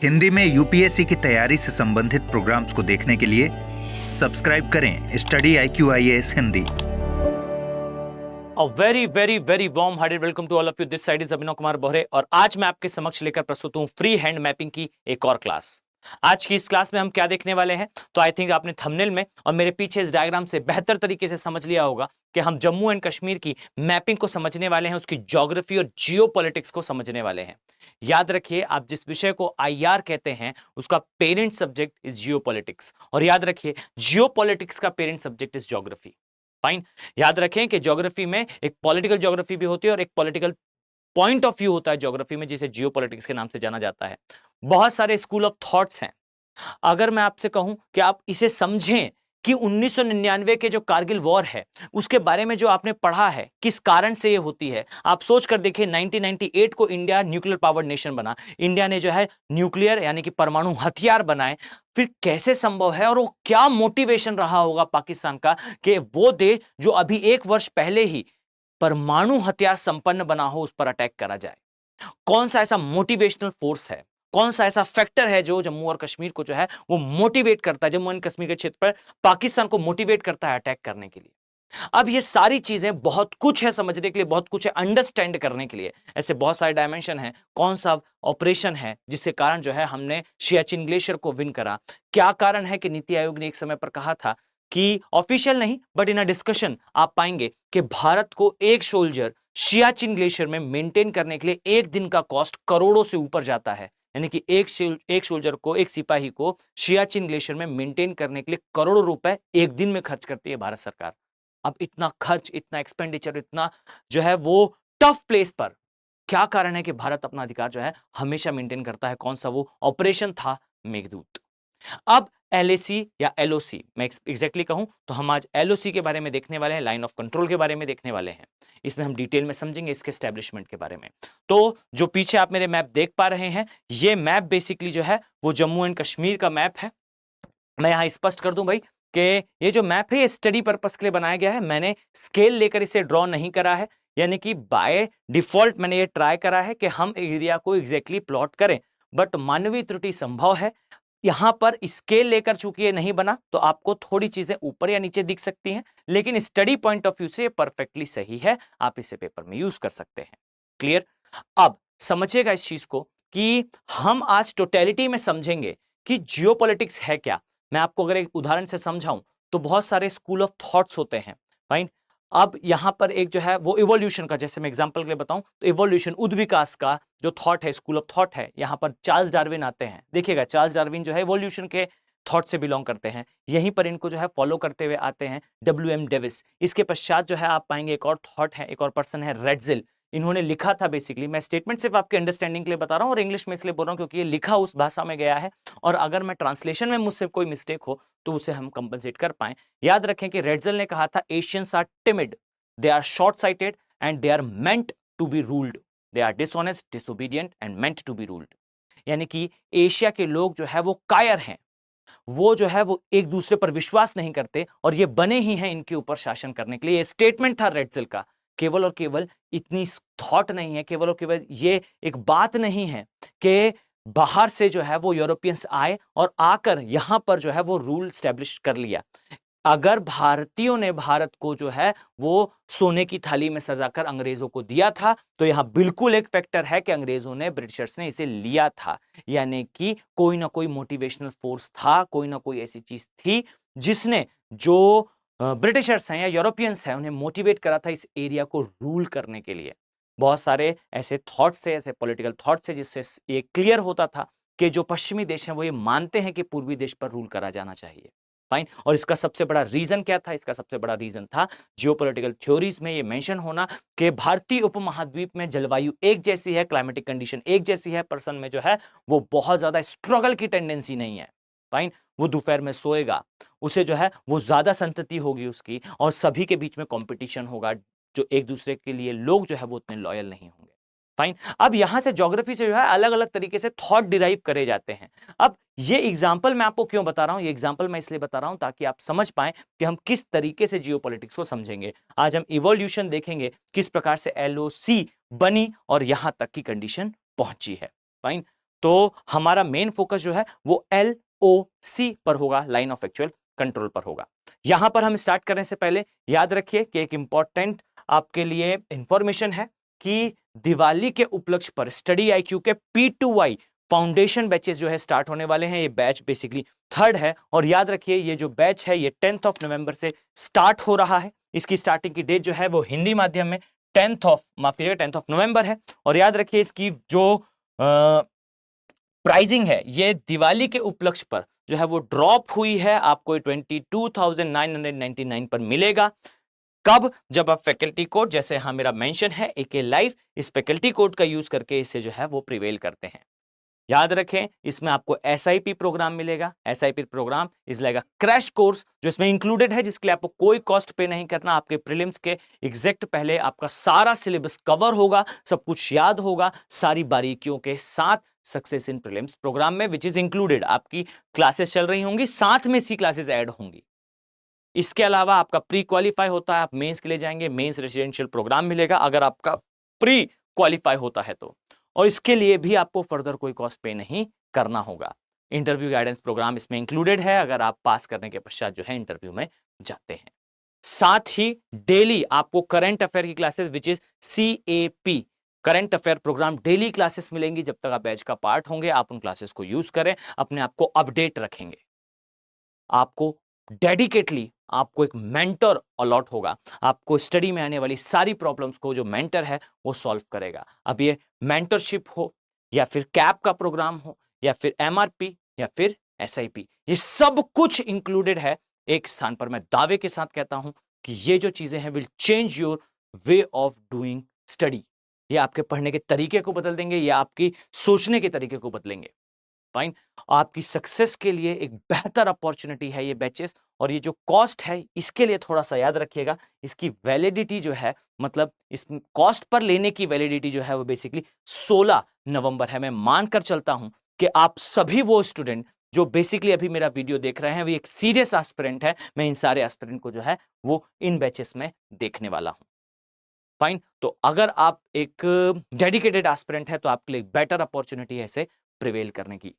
हिंदी में यूपीएससी की तैयारी से संबंधित प्रोग्राम्स को देखने के लिए सब्सक्राइब करें study IQIAS Hindi. A very very very warm hearted welcome to all of you. This side is Abhinav Kumar Bohre और आज मैं आपके समक्ष लेकर प्रस्तुत हूं फ्री हैंड मैपिंग की एक और क्लास। आज की इस क्लास में हम क्या देखने वाले हैं, तो आई थिंक आपने थंबनेल में और मेरे पीछे इस डायग्राम से बेहतर तरीके से समझ लिया होगा कि हम जम्मू एंड कश्मीर की मैपिंग को समझने वाले हैं, उसकी ज्योग्राफी और जियोपॉलिटिक्स को समझने वाले हैं। याद रखिए, आप जिस विषय को IR कहते हैं उसका पेरेंट सब्जेक्ट इज जियोपॉलिटिक्स, और याद रखिए जियोपॉलिटिक्स का parent subject is geography. Fine. याद रखें कि ज्योग्राफी में एक पॉलिटिकल ज्योग्राफी भी होती है और एक पॉलिटिकल पॉइंट ऑफ व्यू होता है ज्योग्राफी में, जिसे जियोपॉलिटिक्स के नाम से जाना जाता है। बहुत सारे स्कूल ऑफ थॉट्स हैं। अगर मैं आपसे कहूं कि आप इसे समझें कि 1999 के जो कारगिल वॉर है उसके बारे में जो आपने पढ़ा है, किस कारण से ये होती है, आप सोच कर देखिए। 1998 को इंडिया न्यूक्लियर पावर्ड नेशन बना, इंडिया ने जो है न्यूक्लियर यानी कि परमाणु हथियार बनाए। फिर कैसे संभव है और वो क्या मोटिवेशन रहा होगा पाकिस्तान का कि वो देश जो अभी एक वर्ष पहले ही परमाणु हथियार संपन्न बना हो उस पर अटैक करा जाए। कौन सा ऐसा मोटिवेशनल फोर्स है, कौन सा ऐसा फैक्टर है जो जम्मू और कश्मीर को जो है वो मोटिवेट करता है, जम्मू एंड कश्मीर के क्षेत्र पर पाकिस्तान को मोटिवेट करता है अटैक करने के लिए। अब ये सारी चीजें बहुत कुछ है समझने के लिए, बहुत कुछ है अंडरस्टैंड करने के लिए। ऐसे बहुत सारे डायमेंशन है। कौन सा ऑपरेशन है जिसके कारण जो है हमने सियाचिन ग्लेशियर को विन करा? क्या कारण है कि नीति आयोग ने एक समय पर कहा था कि ऑफिशियल नहीं बट इन अ डिस्कशन आप पाएंगे कि भारत को एक सोल्जर सियाचिन ग्लेशियर में मेंटेन करने के लिए एक दिन का कॉस्ट करोड़ों से ऊपर जाता है। यानी कि एक सोल्जर को, एक सिपाही को सियाचिन ग्लेशियर में मेंटेन करने के लिए करोड़ों रुपए एक दिन में खर्च करती है भारत सरकार। अब इतना खर्च, इतना एक्सपेंडिचर, इतना जो है वो टफ प्लेस पर क्या कारण है कि भारत अपना अधिकार जो है हमेशा मेंटेन करता है? कौन सा वो ऑपरेशन था? मेघदूत। अब LAC या LOC मैं एग्जैक्टली कहूं तो हम आज LOC के बारे में देखने वाले हैं, लाइन ऑफ कंट्रोल के बारे में देखने वाले हैं। इसमें हम डिटेल में समझेंगे इसके एस्टेब्लिशमेंट के बारे में। तो जो पीछे आप मेरे मैप देख पा रहे हैं, ये मैप बेसिकली जो है वो जम्मू एंड कश्मीर का मैप है। मैं यहां स्पष्ट कर दूं भाई कि ये जो मैप है ये स्टडी पर्पस के लिए बनाया गया है। मैंने स्केल लेकर इसे ड्रॉ नहीं करा है, यानी कि बाय डिफॉल्ट मैंने ये ट्राई करा है कि हम एरिया को एग्जैक्टली प्लॉट करें, बट मानवीय त्रुटि संभव है। यहां पर स्केल लेकर चूंकि ये नहीं बना तो आपको थोड़ी चीजें ऊपर या नीचे दिख सकती हैं, लेकिन स्टडी पॉइंट ऑफ व्यू से ये परफेक्टली सही है। आप इसे पेपर में यूज कर सकते हैं। क्लियर? अब समझिएगा इस चीज को कि हम आज टोटलिटी में समझेंगे कि जियोपॉलिटिक्स है क्या। मैं आपको अगर एक उदाहरण से समझाऊं तो बहुत सारे स्कूल ऑफ थॉट्स होते हैं। फाइन। अब यहां पर एक जो है वो इवोल्यूशन का, जैसे मैं एग्जांपल के लिए बताऊं तो इवोल्यूशन, उद्विकास का जो थॉट है, स्कूल ऑफ थॉट है, यहां पर चार्ल्स डार्विन आते हैं। देखिएगा चार्ल्स डार्विन जो है इवोल्यूशन के थॉट से बिलोंग करते हैं। यहीं पर इनको जो है फॉलो करते हुए आते हैं WM डेविस। इसके पश्चात जो है आप पाएंगे एक और थॉट है, एक और पर्सन है रेडजिल। इन्होंने लिखा था, बेसिकली मैं स्टेटमेंट सिर्फ आपके अंडरस्टैंडिंग के लिए बता रहा हूं और इंग्लिश में इसलिए बोल रहा हूं क्योंकि ये लिखा उस भाषा में गया है, और अगर मैं ट्रांसलेशन में मुझसे कोई मिस्टेक हो तो उसे हम कंपनसेट कर पाए। याद रखें कि रेडजिल ने कहा था Asians are timid, they are short-sighted and they are meant to be ruled, they are dishonest, disobedient and meant to be ruled। यानी कि एशिया के लोग जो है वो कायर हैं, वो जो है वो एक दूसरे पर विश्वास नहीं करते और ये बने ही हैं इनके ऊपर शासन करने के लिए। ये स्टेटमेंट था रेडजिल का। केवल और केवल इतनी थॉट नहीं है, केवल और केवल ये एक बात नहीं है कि बाहर से जो है वो यूरोपियंस आए और आकर यहां पर जो है वो रूल स्टैब्लिश कर लिया। अगर भारतीयों ने भारत को जो है वो सोने की थाली में सजाकर अंग्रेजों को दिया था, तो यहां बिल्कुल एक फैक्टर है कि अंग्रेजों ने, ब्रिटिशर्स ने इसे लिया था। यानी कि कोई ना कोई मोटिवेशनल फोर्स था, कोई ना कोई ऐसी चीज थी जिसने जो ब्रिटिशर्स हैं या यूरोपियंस हैं उन्हें मोटिवेट करा था इस एरिया को रूल करने के लिए। बहुत सारे ऐसे थॉट्स है, ऐसे पॉलिटिकल थॉट्स है जिससे ये क्लियर होता था कि जो पश्चिमी देश हैं वो ये मानते हैं कि पूर्वी देश पर रूल करा जाना चाहिए। फाइन। और इसका सबसे बड़ा रीजन क्या था? इसका सबसे बड़ा रीजन था जियोपॉलिटिकल थ्योरीज में ये मेंशन होना कि भारतीय उपमहाद्वीप में जलवायु एक जैसी है, क्लाइमेटिक कंडीशन एक जैसी है, पर्सन में जो है वो बहुत ज्यादा स्ट्रगल की टेंडेंसी नहीं है। फाइन। वो दोपहर में सोएगा, उसे जो है वो ज्यादा संतति होगी उसकी, और सभी के बीच में कंपटीशन होगा, जो एक दूसरे के लिए लोग जो है वो उतने लॉयल नहीं होंगे। फाइन। अब यहां से ज्योग्राफी से जो है अलग अलग तरीके से थॉट डिराइव करे जाते हैं। अब ये एग्जांपल मैं आपको क्यों बता रहा हूं? ये एग्जांपल मैं इसलिए बता रहा हूं ताकि आप समझ पाएं कि हम किस तरीके से जियोपॉलिटिक्स को समझेंगे। आज हम इवोल्यूशन देखेंगे, किस प्रकार से LOC बनी और यहां तक की कंडीशन पहुंची है। फाइन। तो हमारा मेन फोकस जो है वो LOC पर होगा, लाइन ऑफ एक्चुअल कंट्रोल पर होगा। यहां पर हम स्टार्ट करने से पहले याद रखिए कि एक इंपॉर्टेंट आपके लिए इंफॉर्मेशन है कि दिवाली के उपलक्ष्य पर स्टडी IQ के P2Y फाउंडेशन बैचेस जो है स्टार्ट होने वाले हैं। ये बैच बेसिकली थर्ड है और याद रखिए ये जो बैच है ये 10th नवंबर से स्टार्ट हो रहा है। इसकी स्टार्टिंग की डेट जो है वो हिंदी माध्यम में 10th नवंबर है। और याद रखिए इसकी जो प्राइजिंग है ये दिवाली के उपलक्ष्य पर जो है वो ड्रॉप हुई है, आपको 22,999 पर मिलेगा। कब? जब आप फैकल्टी कोड, जैसे यहां मेरा मेंशन है AK लाइव, इस फैकल्टी कोड का यूज करके इससे जो है वो प्रिवेल करते हैं। याद रखें इसमें आपको SIP प्रोग्राम मिलेगा। SIP program is like a crash course जो इसमें इंक्लूडेड है, जिसके लिए आपको कोई कॉस्ट पे नहीं करना। आपके प्रीलिम्स के एग्जैक्ट पहले आपका सारा सिलेबस कवर होगा, सब कुछ याद होगा, सारी बारीकियों के साथ सक्सेस इन प्रीलिम्स प्रोग्राम में विच इज इंक्लूडेड। आपकी क्लासेस चल रही होंगी, साथ में सी क्लासेस ऐड होंगी। इसके अलावा आपका प्री क्वालिफाई होता है, आप मेंस के लिए जाएंगे, मेंस रेसिडेंशियल प्रोग्राम मिलेगा अगर आपका प्री क्वालिफाई होता है तो। और इसके लिए भी आपको फर्दर कोई कॉस्ट पे नहीं करना होगा। इंटरव्यू गाइडेंस प्रोग्राम इसमें इंक्लूडेड है अगर आप पास करने के पश्चात जो है इंटरव्यू में जाते हैं। साथ ही डेली आपको करंट अफेयर की classes which is CAP current affair program daily classes मिलेंगी। जब तक आप बैच का पार्ट होंगे आप उन क्लासेस को यूज करें, अपने आप को अपडेट रखेंगे। आपको डेडिकेटली आपको एक मेंटर अलॉट होगा, आपको स्टडी में आने वाली सारी प्रॉब्लम्स को जो मेंटर है वो सॉल्व करेगा। अब ये मेंटरशिप हो या फिर कैप का प्रोग्राम हो या फिर MRP या फिर SIP, ये सब कुछ इंक्लूडेड है एक स्थान पर। मैं दावे के साथ कहता हूं कि ये जो चीजें हैं will change your way of doing study. ये आपके पढ़ने के तरीके को बदल देंगे, या आपकी सोचने के तरीके को बदलेंगे। फाइन, आपकी सक्सेस के लिए एक बेहतर अपॉर्चुनिटी है ये बैचेस। और ये जो कॉस्ट है इसके लिए थोड़ा सा याद रखिएगा, इसकी वैलिडिटी जो है, मतलब इस कॉस्ट पर लेने की वैलिडिटी जो है वो बेसिकली 16 नवंबर है। मैं मानकर चलता हूं कि आप सभी वो स्टूडेंट जो बेसिकली अभी मेरा वीडियो देख रहे हैं वो एक सीरियस एस्पिरेंट है। मैं इन सारे एस्पिरेंट को जो है वो इन बैचेस में देखने वाला हूं। फाइन, तो अगर आप एक डेडिकेटेड एस्पिरेंट है तो आपके लिए बेटर अपॉर्चुनिटी है इसे प्रिवेल करने की।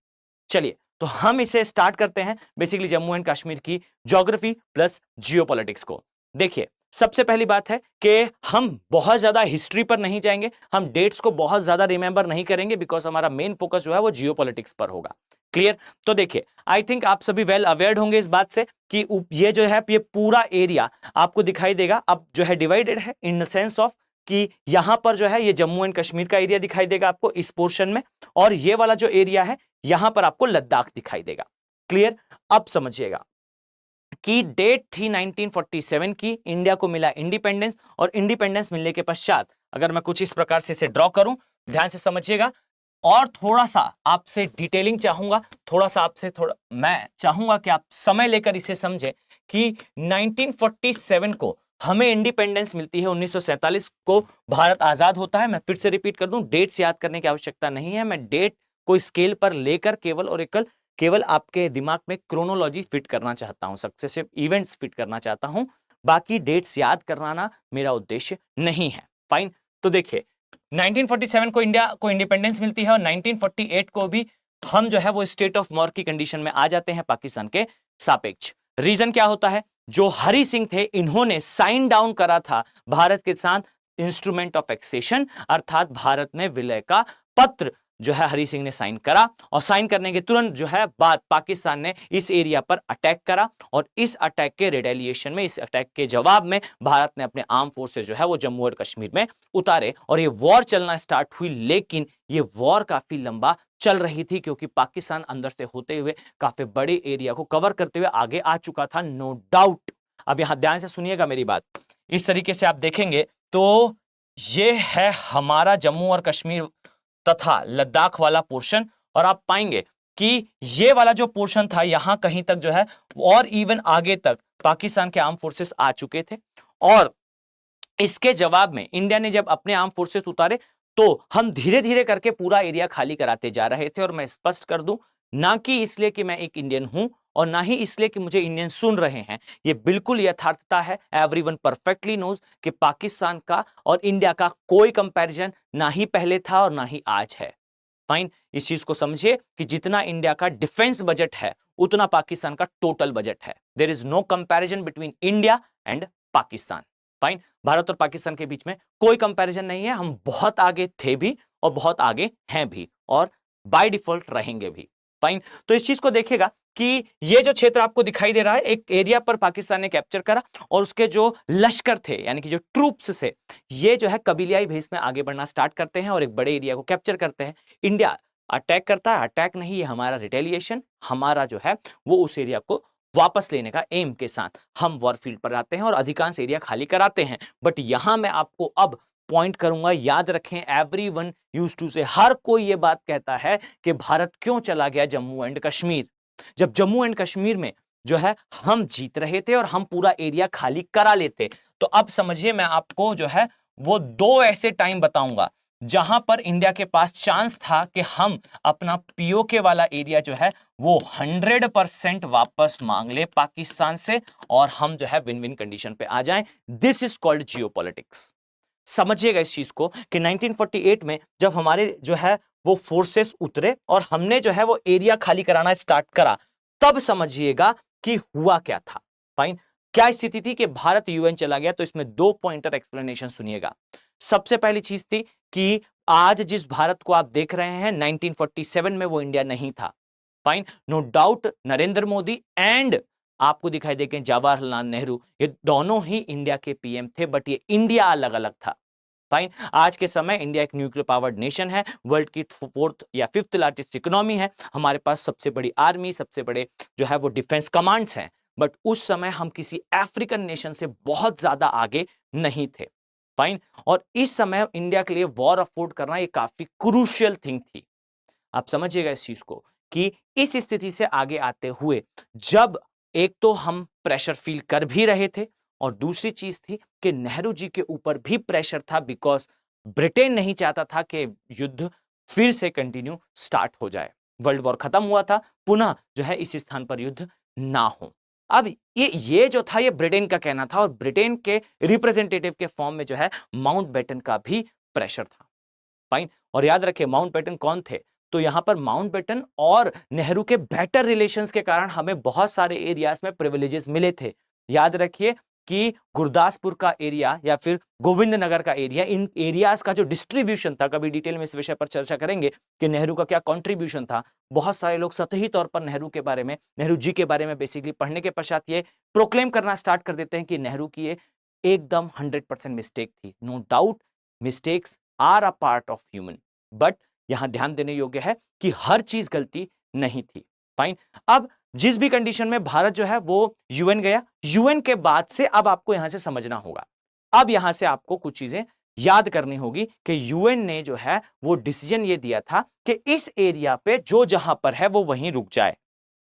चलिए तो हम इसे स्टार्ट करते हैं बेसिकली जम्मू एंड कश्मीर की ज्योग्राफी प्लस जियोपॉलिटिक्स को। देखिए सबसे पहली बात है कि हम बहुत ज्यादा हिस्ट्री पर नहीं जाएंगे, हम डेट्स को बहुत ज्यादा रिमेंबर नहीं करेंगे, बिकॉज हमारा मेन फोकस जो है वो जियोपॉलिटिक्स पर होगा। क्लियर? तो देखिए आई थिंक आप सभी वेल अवेयर होंगे इस बात से कि ये जो है ये पूरा एरिया आपको दिखाई देगा, अब जो है डिवाइडेड है इन द सेंस ऑफ कि यहां पर जो है ये जम्मू एंड कश्मीर का एरिया दिखाई देगा आपको इस पोर्शन में, और ये वाला जो एरिया है यहां पर आपको लद्दाख दिखाई देगा। क्लियर? अब समझिएगा कि डेट थी 1947 की, इंडिया को मिला इंडिपेंडेंस, और इंडिपेंडेंस मिलने के पश्चात अगर मैं कुछ इस प्रकार से इसे ड्रॉ करूं, ध्यान से समझिएगा, और थोड़ा सा आपसे डिटेलिंग चाहूंगा, मैं चाहूंगा कि आप समय लेकर इसे समझें कि 1947 को हमें इंडिपेंडेंस मिलती है, 1947 को भारत आजाद होता है। मैं फिर से रिपीट कर दूं, डेट्स याद करने की आवश्यकता नहीं है, मैं डेट को स्केल पर लेकर केवल आपके दिमाग में क्रोनोलॉजी फिट करना चाहता हूं, सक्सेसिव इवेंट्स फिट करना चाहता हूं, बाकी डेट्स याद करना मेरा उद्देश्य नहीं है। फाइन, तो देखिए 1947 को इंडिया को इंडिपेंडेंस मिलती है, और 1948 को भी हम जो है वो स्टेट ऑफ वॉर की कंडीशन में आ जाते हैं पाकिस्तान के सापेक्ष। रीजन क्या होता है? जो हरि सिंह थे इन्होंने साइन डाउन करा था भारत के साथ इंस्ट्रूमेंट ऑफ एक्सेशन, अर्थात भारत में विलय का पत्र जो है हरि सिंह ने साइन करा, और साइन करने के तुरंत जो है बाद पाकिस्तान ने इस एरिया पर अटैक करा, और इस अटैक के रिटेलिएशन में, इस अटैक के जवाब में भारत ने अपने आर्म फोर्सेस जो है वो जम्मू और कश्मीर में उतारे, और ये वॉर चलना स्टार्ट हुई। लेकिन ये वॉर काफी लंबा चल रही थी क्योंकि पाकिस्तान अंदर से होते हुए काफी बड़े एरिया को कवर करते हुए आगे आ चुका था, नो डाउट। अब यहां ध्यान से सुनिएगा मेरी बात, इस तरीके से आप देखेंगे तो ये है हमारा जम्मू और कश्मीर तथा लद्दाख वाला पोर्शन, और आप पाएंगे कि ये वाला जो पोर्शन था यहां कहीं तक जो है, और इवन आगे तक पाकिस्तान के आर्म फोर्सेस आ चुके थे, और इसके जवाब में इंडिया ने जब अपने आर्म फोर्सेस उतारे तो हम धीरे धीरे करके पूरा एरिया खाली कराते जा रहे थे। और मैं स्पष्ट कर दूं, ना कि इसलिए कि मैं एक इंडियन हूं और ना ही इसलिए कि मुझे इंडियन सुन रहे हैं, ये बिल्कुल यथार्थता है। एवरीवन परफेक्टली नोज कि पाकिस्तान का और इंडिया का कोई कंपैरिजन ना ही पहले था और ना ही आज है। फाइन, इस चीज को समझिए कि जितना इंडिया का डिफेंस बजट है उतना पाकिस्तान का टोटल बजट है। There is no comparison between India and Pakistan. Fine, Bharat और पाकिस्तान के बीच में कोई कंपैरिजन नहीं है। हम बहुत आगे थे भी और बहुत आगे हैं भी और बाय डिफॉल्ट रहेंगे भी। फाइन, तो इस चीज को देखिएगा कि ये जो क्षेत्र आपको दिखाई दे रहा है, एक एरिया पर पाकिस्तान ने कैप्चर करा और उसके जो लश्कर थे यानी कि जो ट्रूप्स से ये जो है कबीलियाई भेष में आगे बढ़ना स्टार्ट करते हैं और एक बड़े एरिया को कैप्चर करते हैं। इंडिया अटैक करता है, अटैक नहीं, ये हमारा रिटेलिएशन, हमारा जो है वो उस एरिया को वापस लेने का एम के साथ हम वॉरफील्ड पर आते हैं और अधिकांश एरिया खाली कराते हैं। बट यहां मैं आपको अब पॉइंट करूंगा, याद रखें, एवरीवन यूज्ड टू से, हर कोई ये बात कहता है कि भारत क्यों चला गया जम्मू एंड कश्मीर, जब जम्मू एंड कश्मीर में जो है हम जीत रहे थे और हम पूरा एरिया खाली करा लेते। तो अब समझिए, मैं आपको जो है वो दो ऐसे टाइम बताऊंगा जहां पर इंडिया के पास चांस था कि हम अपना पीओके वाला एरिया जो है वो 100% वापस मांग ले पाकिस्तान से और हम जो है विन विन कंडीशन पे आ जाएं। This is called geopolitics. समझिएगा इस चीज को कि 1948 में जब हमारे जो है वो फोर्सेस उतरे और हमने जो है वो एरिया खाली कराना स्टार्ट करा, तब समझिएगा कि हुआ क्या था। फाइन, क्या स्थिति थी कि भारत यूएन चला गया। तो इसमें दो पॉइंटर एक्सप्लेनेशन सुनिएगा। सबसे पहली चीज थी कि आज जिस भारत को आप देख रहे हैं 1947 में वो इंडिया नहीं था। Fine, no doubt Narendra Modi and आपको दिखाई देंगे जवाहरलाल नेहरू, ये दोनों ही इंडिया के पीएम थे, बट ये इंडिया अलग अलग था। फाइन, आज के समय इंडिया एक न्यूक्लियर पावर्ड नेशन है, वर्ल्ड की फोर्थ या फिफ्थ लार्जेस्ट इकोनॉमी है, हमारे पास सबसे बड़ी आर्मी, सबसे बड़े जो है वो डिफेंस कमांड्स हैं। बट उस समय हम किसी अफ्रीकन नेशन से बहुत ज्यादा आगे नहीं थे। फाइन, और इस समय इंडिया के लिए वॉर अफोर्ड करना ये काफी क्रूशियल थिंग थी। आप समझिएगा इस चीज को कि इस स्थिति से आगे आते हुए जब एक तो हम प्रेशर फील कर भी रहे थे और दूसरी चीज थी कि नेहरू जी के ऊपर भी प्रेशर था, बिकॉज ब्रिटेन नहीं चाहता था कि युद्ध फिर से कंटिन्यू स्टार्ट हो जाए। वर्ल्ड वॉर खत्म हुआ था, पुनः जो है इस स्थान पर युद्ध ना हो। अब ये जो था ये ब्रिटेन का कहना था और ब्रिटेन के रिप्रेजेंटेटिव के फॉर्म में जो है माउंटबेटन का भी प्रेशर था। फाइन, और याद रखें माउंटबेटन कौन थे। तो यहां पर माउंटबेटन और नेहरू के बेटर रिलेशंस के कारण हमें बहुत सारे एरियाज में प्रिविलेजेस मिले थे। याद रखिए कि गुरदासपुर का एरिया या फिर गोविंद नगर का एरिया, इन एरियाज का जो डिस्ट्रीब्यूशन था, कभी डिटेल में इस विषय पर चर्चा करेंगे कि नेहरू का क्या कंट्रीब्यूशन था। बहुत सारे लोग सतही तौर पर नेहरू के बारे में, नेहरू जी के बारे में बेसिकली पढ़ने के पश्चात ये प्रोक्लेम करना स्टार्ट कर देते हैं कि नेहरू की ये एकदम 100% मिस्टेक थी। No doubt mistakes are a part of human, but यहां ध्यान देने योग्य है कि हर चीज गलती नहीं थी। फाइन, अब जिस भी कंडीशन में भारत जो है वो यूएन गया, यूएन के बाद से अब आपको यहां से समझना होगा, अब यहां से आपको कुछ चीजें याद करनी होगी कि यूएन ने जो है वो डिसीजन ये दिया था कि इस एरिया पे जो जहां पर है वो वहीं रुक जाए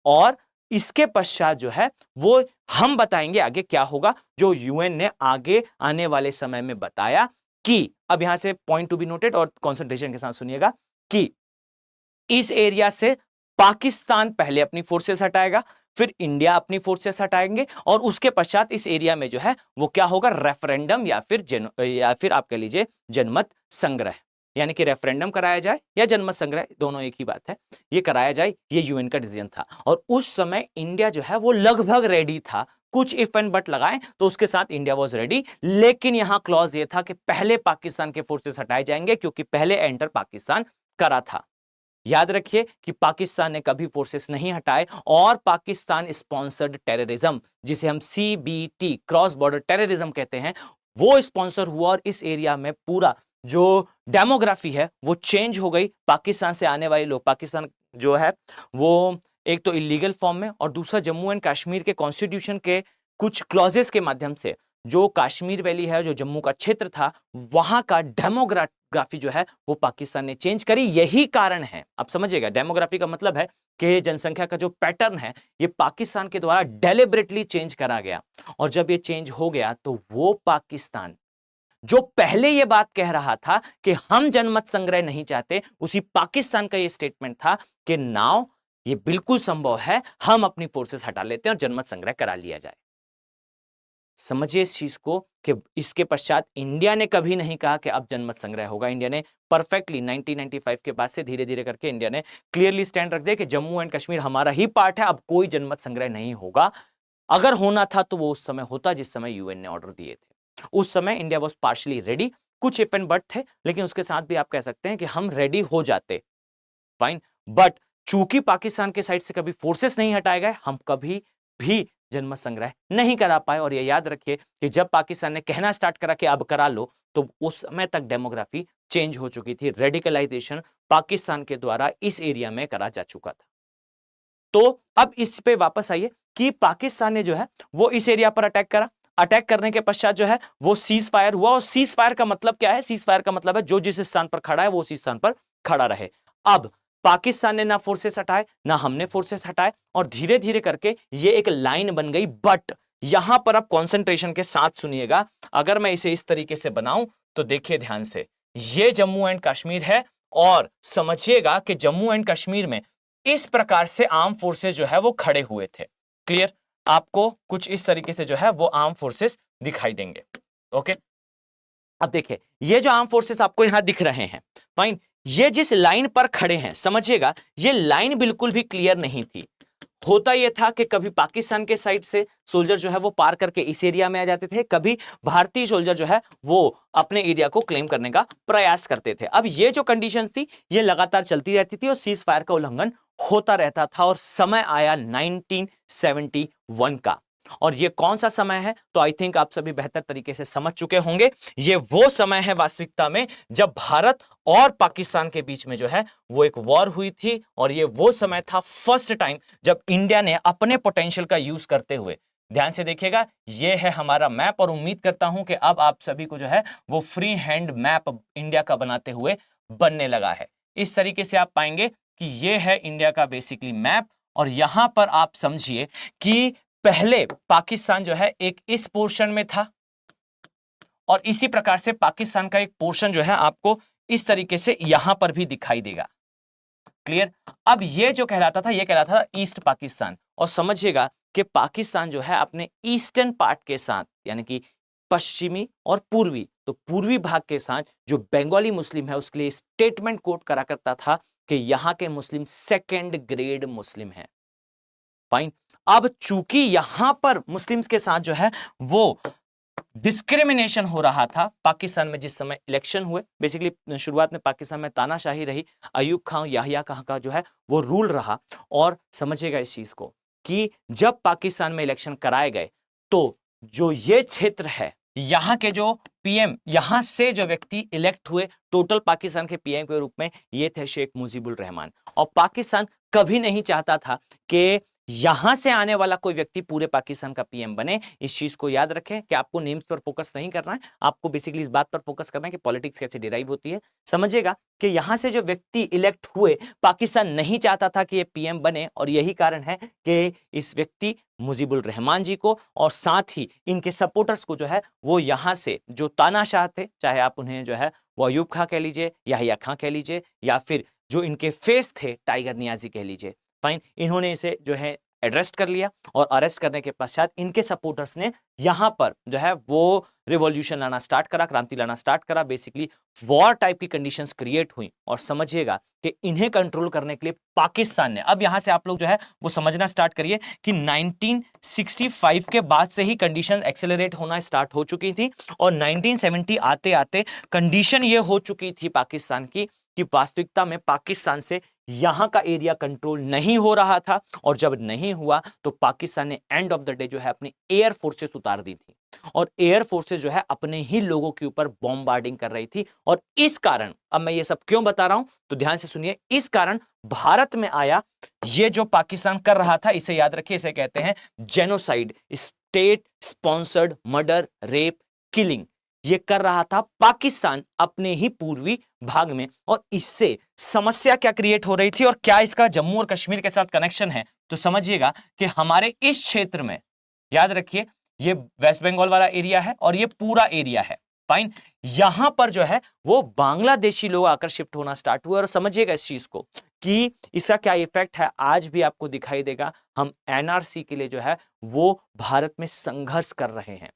और इसके पश्चात जो है वो हम बताएंगे आगे क्या होगा, जो यूएन ने आगे आने वाले समय में बताया कि अब यहां से पॉइंट टू बी नोटेड और कंसंट्रेशन के साथ सुनिएगा कि इस एरिया से पाकिस्तान पहले अपनी फोर्सेस हटाएगा, फिर इंडिया अपनी फोर्सेस हटाएंगे और उसके पश्चात इस एरिया में जो है वो क्या होगा, रेफरेंडम या फिर आप कह लीजिए जनमत संग्रह, यानी कि रेफरेंडम कराया जाए या जनमत संग्रह, दोनों एक ही बात है, ये कराया जाए, ये यूएन का डिसीजन था। और उस समय इंडिया जो है वो लगभग रेडी था, कुछ इफ एंड बट लगाए तो उसके साथ इंडिया वाज रेडी, लेकिन यहां क्लॉज ये था कि पहले पाकिस्तान के फोर्सेस हटाए जाएंगे क्योंकि पहले एंटर पाकिस्तान करा था। याद रखिए कि पाकिस्तान ने कभी फोर्सेस नहीं हटाए और पाकिस्तान स्पॉन्सर्ड टेररिज्म, जिसे हम सीबीटी क्रॉस बॉर्डर टेररिज्म कहते हैं, वो स्पॉन्सर हुआ और इस एरिया में पूरा जो डेमोग्राफी है वो चेंज हो गई। पाकिस्तान से आने वाले लोग, पाकिस्तान जो है वो एक तो इलीगल फॉर्म में और दूसरा जम्मू एंड कश्मीर के कॉन्स्टिट्यूशन के कुछ क्लॉजेस के माध्यम से जो कश्मीर वैली है, जो जम्मू का क्षेत्र था, वहां का डेमोग्राफी जो है वो पाकिस्तान ने चेंज करी। यही कारण है, आप समझिएगा, डेमोग्राफी का मतलब है कि जनसंख्या का जो पैटर्न है ये पाकिस्तान के द्वारा डेलिबरेटली चेंज करा गया। और जब ये चेंज हो गया तो वो पाकिस्तान जो पहले ये बात कह रहा था कि हम जनमत संग्रह नहीं चाहते, उसी पाकिस्तान का ये स्टेटमेंट था कि नाउ ये बिल्कुल संभव है, हम अपनी फोर्सेस हटा लेते हैं और जनमत संग्रह करा लिया जाए। समझिए इस चीज को कि इसके पश्चात इंडिया ने कभी नहीं कहा कि अब जनमत संग्रह होगा। इंडिया ने परफेक्टली 1995 के बाद से धीरे धीरे करके इंडिया ने क्लियरली स्टैंड रख दिया कि जम्मू एंड कश्मीर हमारा ही पार्ट है, अब कोई जनमत संग्रह नहीं होगा। अगर होना था तो वो उस समय होता जिस समय यूएन ने ऑर्डर दिए थे। उस समय इंडिया वॉज पार्शली रेडी, कुछ इफ एंड बट थे, लेकिन उसके साथ भी आप कह सकते हैं कि हम रेडी हो जाते, फाइन। बट चूंकि पाकिस्तान के साइड से कभी फोर्सेस नहीं हटाए गए, हम कभी भी जनमत संग्रह नहीं करा पाए। और ये याद रखिए कि जब पाकिस्तान ने कहना स्टार्ट करा कि अब करा लो, तो उस समय तक डेमोग्राफी चेंज हो चुकी थी। रेडिकलाइजेशन पाकिस्तान के द्वारा इस एरिया में करा जा चुका था। तो अब इस पे वापस आइए कि पाकिस्तान ने जो है वो इस एरिया पर अटैक करा। अटैक करने के पश्चात जो है वो सीज फायर हुआ। और सीज फायर का मतलब क्या है? सीज फायर का मतलब है जो जिस स्थान पर खड़ा है वो उसी स्थान पर खड़ा रहे। अब पाकिस्तान ने ना फोर्सेस हटाए ना हमने फोर्सेस हटाए, और धीरे धीरे करके ये एक लाइन बन गई। बट यहां पर आप कंसंट्रेशन के साथ सुनिएगा। अगर मैं इसे इस तरीके से बनाऊं तो देखिए ध्यान से, ये जम्मू एंड कश्मीर है, और समझिएगा कि जम्मू एंड कश्मीर में इस प्रकार से आर्म फोर्सेस जो है वो खड़े हुए थे। क्लियर? आपको कुछ इस तरीके से जो है वो आर्म फोर्सेस दिखाई देंगे। ओके, अब देखिए ये जो आर्म फोर्सेस आपको यहां दिख रहे हैं, फाइन, ये जिस लाइन पर खड़े हैं, समझिएगा ये लाइन बिल्कुल भी क्लियर नहीं थी। होता यह था कि कभी पाकिस्तान के साइड से सोल्जर जो है वो पार करके इस एरिया में आ जाते थे, कभी भारतीय सोल्जर जो है वो अपने एरिया को क्लेम करने का प्रयास करते थे। अब ये जो कंडीशंस थी ये लगातार चलती रहती थी और सीज फायर का उल्लंघन होता रहता था। और समय आया 1971 का। और ये कौन सा समय है? तो आई थिंक आप सभी बेहतर तरीके से समझ चुके होंगे। ये वो समय है वास्तविकता में जब भारत और पाकिस्तान के बीच में जो है वो एक वॉर हुई थी। और ये वो समय था फर्स्ट टाइम जब इंडिया ने अपने पोटेंशियल का यूज करते हुए, ध्यान से देखिएगा, ये है हमारा मैप। और उम्मीद करता हूं कि अब आप सभी को जो है वो फ्री हैंड मैप इंडिया का बनाते हुए बनने लगा है। इस तरीके से आप पाएंगे कि ये है इंडिया का बेसिकली मैप। और यहां पर आप समझिए कि पहले पाकिस्तान जो है एक इस पोर्शन में था, और इसी प्रकार से पाकिस्तान का एक पोर्शन जो है आपको इस तरीके से यहां पर भी दिखाई देगा। क्लियर? अब ये जो कहलाता था ये कहलाता था ईस्ट पाकिस्तान। और समझिएगा कि पाकिस्तान जो है अपने ईस्टर्न पार्ट के साथ, यानी कि पश्चिमी और पूर्वी, तो पूर्वी भाग के साथ जो बंगाली मुस्लिम है उसके लिए स्टेटमेंट कोट करा करता था कि यहां के मुस्लिम सेकेंड ग्रेड मुस्लिम है। फाइन। अब चूंकि यहां पर मुस्लिम्स के साथ जो है वो डिस्क्रिमिनेशन हो रहा था, पाकिस्तान में जिस समय इलेक्शन हुए, बेसिकली शुरुआत में पाकिस्तान में तानाशाही रही, अयूब खान याहिया खान का जो है वो रूल रहा। और समझिएगा इस चीज को कि जब पाकिस्तान में इलेक्शन कराए गए तो जो ये क्षेत्र है, यहां के जो पीएम, यहां से जो व्यक्ति इलेक्ट हुए टोटल पाकिस्तान के पीएम के रूप में, ये थे शेख मुजीबुर रहमान। और पाकिस्तान कभी नहीं चाहता था कि यहां से आने वाला कोई व्यक्ति पूरे पाकिस्तान का पीएम बने। इस चीज को याद रखें कि आपको नेम्स पर फोकस नहीं करना है, आपको बेसिकली इस बात पर फोकस करना है कि पॉलिटिक्स कैसे डिराइव होती है। समझिएगा कि यहां से जो व्यक्ति इलेक्ट हुए, पाकिस्तान नहीं चाहता था कि ये पीएम बने। और यही कारण है कि इस व्यक्ति मुजीबुर रहमान जी को और साथ ही इनके सपोर्टर्स को जो है वो यहां से जो तानाशाह थे, चाहे आप उन्हें जो है वो अयूब खां कह लीजिए, याहिया खां कह लीजिए, या फिर जो इनके फेस थे टाइगर नियाजी कह लीजिए, फाइन, इन्होंने इसे जो है अरेस्ट कर लिया। और अरेस्ट करने के पश्चात इनके सपोर्टर्स ने यहां पर जो है वो रिवॉल्यूशन लाना स्टार्ट करा, क्रांति लाना स्टार्ट करा। बेसिकली वॉर टाइप की कंडीशंस क्रिएट हुई। और समझिएगा कि इन्हें कंट्रोल करने के लिए पाकिस्तान ने, अब यहां से आप लोग जो है वो समझना स्टार्ट करिए कि 1965 के बाद से ही कंडीशन एक्सेलरेट होना स्टार्ट हो चुकी थी। और 1970 आते आते कंडीशन ये हो चुकी थी पाकिस्तान की कि वास्तविकता में पाकिस्तान से यहां का एरिया कंट्रोल नहीं हो रहा था। और जब नहीं हुआ तो पाकिस्तान ने एंड ऑफ द डे जो है अपनी एयर फोर्सेस उतार दी थी। और एयर फोर्सेस जो है अपने ही लोगों के ऊपर बॉम्बार्डिंग कर रही थी। और इस कारण, अब मैं ये सब क्यों बता रहा हूं तो ध्यान से सुनिए, इस कारण भारत में आया ये जो पाकिस्तान कर रहा था, इसे याद रखिए, इसे कहते हैं genocide, state sponsored murder, rape, killing. ये कर रहा था पाकिस्तान अपने ही पूर्वी भाग में। और इससे समस्या क्या क्रिएट हो रही थी और क्या इसका जम्मू और कश्मीर के साथ कनेक्शन है, तो समझिएगा कि हमारे इस क्षेत्र में, याद रखिए, ये वेस्ट बंगाल वाला एरिया है और ये पूरा एरिया है, फाइन, यहां पर जो है वो बांग्लादेशी लोग आकर शिफ्ट होना स्टार्ट हुए। और समझिएगा इस चीज को कि इसका क्या इफेक्ट है आज भी आपको दिखाई देगा। हम एनआरसी के लिए जो है वो भारत में संघर्ष कर रहे हैं।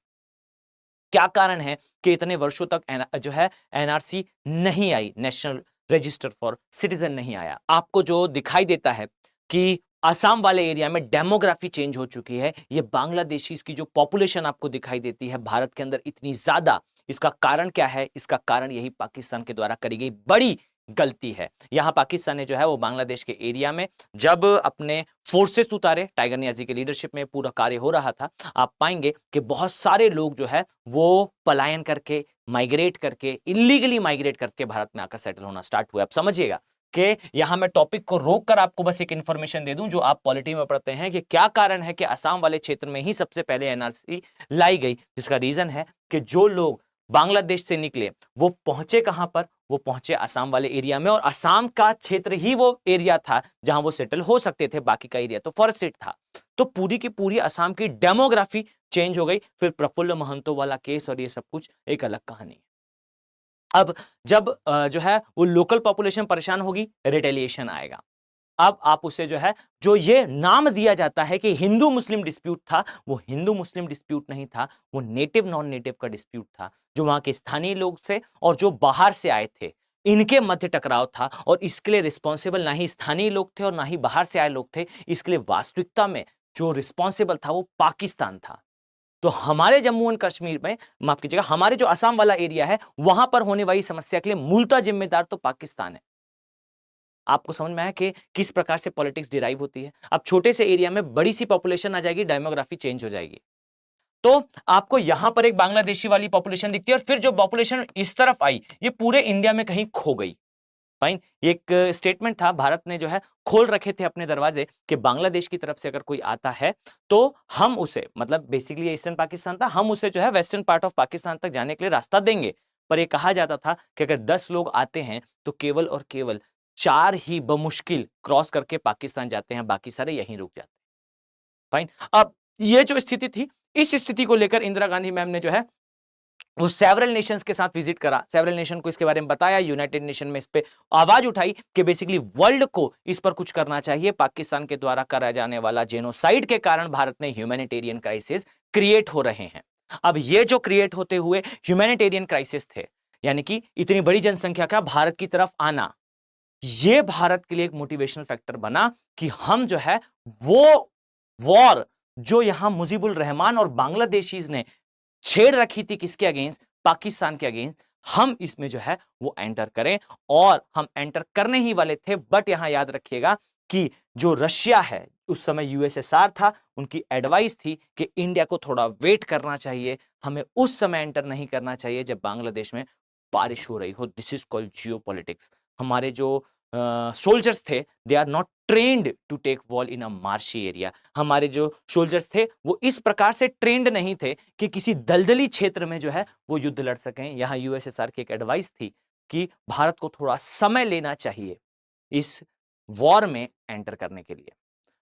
क्या कारण है कि इतने वर्षों तक जो है एनआरसी नहीं आई, नेशनल रजिस्टर फॉर सिटीजन नहीं आया। आपको जो दिखाई देता है कि असम वाले एरिया में डेमोग्राफी चेंज हो चुकी है, ये बांग्लादेशीज की जो पॉपुलेशन आपको दिखाई देती है भारत के अंदर इतनी ज्यादा, इसका कारण क्या है? इसका कारण यही पाकिस्तान के द्वारा करी गई बड़ी गलती है। यहां पाकिस्तान ने जो है वो बांग्लादेश के एरिया में जब अपने फोर्सेस उतारे, टाइगर नियाजी की लीडरशिप में पूरा कार्य हो रहा था, आप पाएंगे कि बहुत सारे लोग जो है वो पलायन करके, माइग्रेट करके, इलीगली माइग्रेट करके भारत में आकर सेटल होना स्टार्ट हुए। आप समझिएगा कि यहां मैं टॉपिक को रोककर आपको बस एक इंफॉर्मेशन दे दूं जो आप पॉलिटी में पढ़ते हैं कि क्या कारण है कि असम वाले क्षेत्र में ही सबसे पहले एनआरसी लाई गई। इसका रीजन है कि जो लोग बांग्लादेश से निकले वो पहुंचे कहां पर? वो पहुंचे असम वाले एरिया में, और असम का क्षेत्र ही वो एरिया था जहां वो सेटल हो सकते थे, बाकी का एरिया तो फॉरेस्टेड था। तो पूरी की पूरी असम की डेमोग्राफी चेंज हो गई। फिर प्रफुल्ल महंतो वाला केस और ये सब कुछ एक अलग कहानी है। अब जब जो है वो लोकल पॉपुलेशन परेशान होगी, रिटेलिएशन आएगा। अब आप उसे जो है, जो ये नाम दिया जाता है कि हिंदू मुस्लिम डिस्प्यूट था, वो हिंदू मुस्लिम डिस्प्यूट नहीं था, वो नेटिव नॉन नेटिव का डिस्प्यूट था। जो वहां के स्थानीय लोग थे और जो बाहर से आए थे, इनके मध्य टकराव था, और इसके लिए रिस्पॉन्सिबल ना ही स्थानीय लोग थे और ना ही बाहर से आए लोग थे। इसके लिए वास्तविकता में जो रिस्पॉन्सिबल था वो पाकिस्तान था। तो हमारे जम्मू एंड कश्मीर में, माफ कीजिएगा, हमारे जो असम वाला एरिया है वहां पर होने वाली समस्या के लिए मूलतः जिम्मेदार तो पाकिस्तान है। आपको समझ में आया कि किस प्रकार से पॉलिटिक्स डिराइव होती है। अब छोटे से एरिया में बड़ी सी पॉपुलेशन आ जाएगी, डेमोग्राफी चेंज हो जाएगी। तो आपको यहां पर एक बांग्लादेशी वाली पॉपुलेशन दिखती है, और फिर जो पॉपुलेशन इस तरफ आई ये पूरे इंडिया में कहीं खो गई। फाइन, एक स्टेटमेंट था, भारत ने जो है खोल रखे थे अपने दरवाजे कि बांग्लादेश की तरफ से अगर कोई आता है तो हम उसे, मतलब बेसिकली ईस्टर्न पाकिस्तान था, हम उसे जो है वेस्टर्न पार्ट ऑफ पाकिस्तान तक जाने के लिए रास्ता देंगे। पर यह कहा जाता था कि अगर 10 लोग आते हैं तो केवल और केवल 4 ही बमुश्किल क्रॉस करके पाकिस्तान जाते हैं, बाकी सारे यहीं रुक जाते हैं। फाइन, अब ये जो स्थिति थी, इस स्थिति को लेकर इंदिरा गांधी मैम ने जो है वो सेवरल नेशंस के साथ विजिट करा, सेवरल नेशन को इसके बारे में बताया, यूनाइटेड नेशन में इस पे आवाज उठाई कि बेसिकली वर्ल्ड को इस पर कुछ करना चाहिए। पाकिस्तान के द्वारा करा जाने वाला जेनोसाइड के कारण भारत में ह्यूमैनिटेरियन क्राइसिस क्रिएट हो रहे हैं। अब ये जो क्रिएट होते हुए ह्यूमैनिटेरियन क्राइसिस थे, यानी कि इतनी बड़ी जनसंख्या का भारत की तरफ आना, ये भारत के लिए एक मोटिवेशनल फैक्टर बना कि हम जो है वो वॉर जो यहां मुजीबुल रहमान और बांग्लादेशीज ने छेड़ रखी थी, किसके अगेंस्ट? पाकिस्तान के अगेंस्ट, हम इसमें जो है वो एंटर करें। और हम एंटर करने ही वाले थे, बट यहां याद रखिएगा कि जो रशिया है, उस समय यूएसएसआर था, उनकी एडवाइस थी कि इंडिया को थोड़ा वेट करना चाहिए, हमें उस समय एंटर नहीं करना चाहिए जब बांग्लादेश में बारिश हो रही हो। This is called geopolitics. हमारे जो सोल्जर्स थे, they are not trained to take wall in a marshy area. हमारे जो सोल्जर्स थे वो इस प्रकार से ट्रेंड नहीं थे कि किसी दलदली क्षेत्र में जो है वो युद्ध लड़ सकें। यहां यूएसएसआर की एक एडवाइस थी कि भारत को थोड़ा समय लेना चाहिए इस वॉर में एंटर करने के लिए।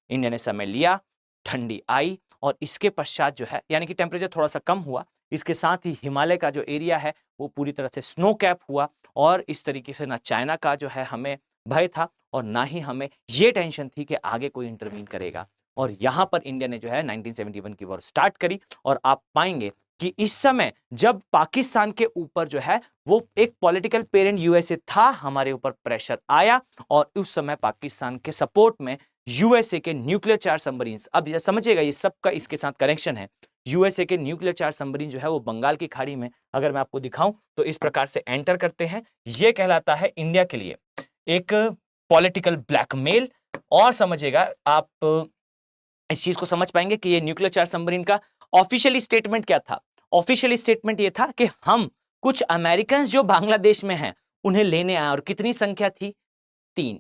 इंडिया ने समय लिया, ठंडी आई, और इसके पश्चात जो है, यानी कि टेम्परेचर थोड़ा सा कम हुआ, इसके साथ ही हिमालय का जो एरिया है वो पूरी तरह से स्नो कैप हुआ, और इस तरीके से ना चाइना का जो है हमें भय था और ना ही हमें ये टेंशन थी कि आगे कोई इंटरवीन करेगा। और यहां पर इंडिया ने जो है 1971 की वॉर स्टार्ट करी। और आप पाएंगे कि इस समय जब पाकिस्तान के ऊपर जो है वो एक पॉलिटिकल पेरेंट यूएसए था, हमारे ऊपर प्रेशर आया, और उस समय पाकिस्तान के सपोर्ट में यूएसए के न्यूक्लियर चार्ज सबमरीन्स, अब ये समझिएगा ये सबका इसके साथ कनेक्शन है। यूएसए के न्यूक्लियर चार्ज सबमरीन जो है वो बंगाल की खाड़ी में, अगर मैं आपको दिखाऊं तो इस प्रकार से एंटर करते हैं। ये कहलाता है इंडिया के लिए एक पॉलिटिकल ब्लैकमेल। और समझिएगा आप इस चीज को समझ पाएंगे कि ये न्यूक्लियर चार्ज सबमरीन का ऑफिशियली स्टेटमेंट क्या था। ऑफिशियली स्टेटमेंट ये था कि हम कुछ अमेरिकन जो बांग्लादेश में हैं उन्हें लेने आए, और कितनी संख्या थी? 3।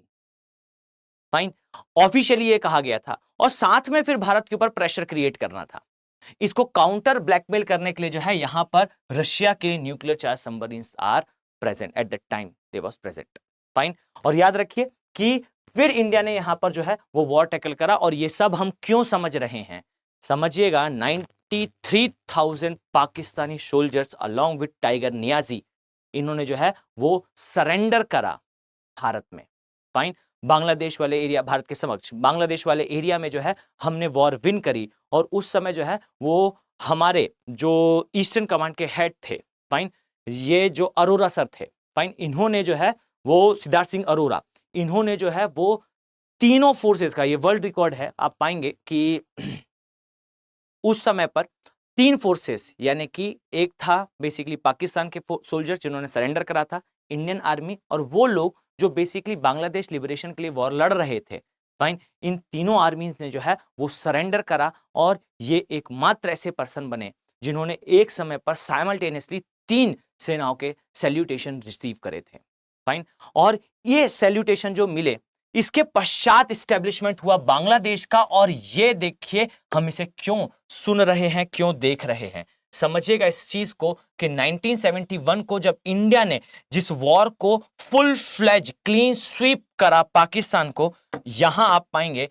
फाइन, ऑफिशियली ये कहा गया था, और साथ में फिर भारत के ऊपर प्रेशर क्रिएट करना था। इसको काउंटर ब्लैकमेल करने के लिए जो है यहां पर रशिया के nuclear charge submarines are present at that time, they was present. Fine, और याद रखिए कि फिर इंडिया ने यहां पर जो है वो वॉर टैकल करा। और ये सब हम क्यों समझ रहे हैं? समझिएगा, 93,000 Pakistani soldiers along with tiger Niazi, इन्होंने जो है वो सरेंडर करा भारत में। फाइन, बांग्लादेश वाले एरिया, भारत के समक्ष बांग्लादेश वाले एरिया में जो है हमने वॉर विन करी, और उस समय जो है वो हमारे जो ईस्टर्न कमांड के हेड थे, फाइन, ये जो अरोरा सर थे, फाइन, इन्होंने जो है वो सिद्धार्थ सिंह अरोरा, इन्होंने जो है वो तीनों फोर्सेस का, ये वर्ल्ड रिकॉर्ड है, आप पाएंगे कि उस समय पर 3 फोर्सेस, यानी कि एक था बेसिकली पाकिस्तान के सोल्जर जिन्होंने सरेंडर करा था, इंडियन आर्मी, और वो लोग जो बेसिकली बांग्लादेश लिबरेशन के लिए वॉर लड़ रहे थे, फाइन, इन तीनों आर्मीज ने जो है वो सरेंडर करा, और ये एकमात्र ऐसे पर्सन बने जिन्होंने एक समय पर साइमल्टेनियसली 3 सेनाओं के सैल्यूटेशन रिसीव करे थे, फाइन। और ये सैल्यूटेशन जो मिले, इसके पश्चात इस्टेब्लिशमेंट हुआ बांग्लादेश का, और ये देखिए हम इसे क्यों सुन रहे हैं, क्यों देख रहे हैं, समझिएगा इस चीज को कि 1971 को जब इंडिया ने जिस वॉर को फुल फ्लेज क्लीन स्वीप करा पाकिस्तान को, यहां आप पाएंगे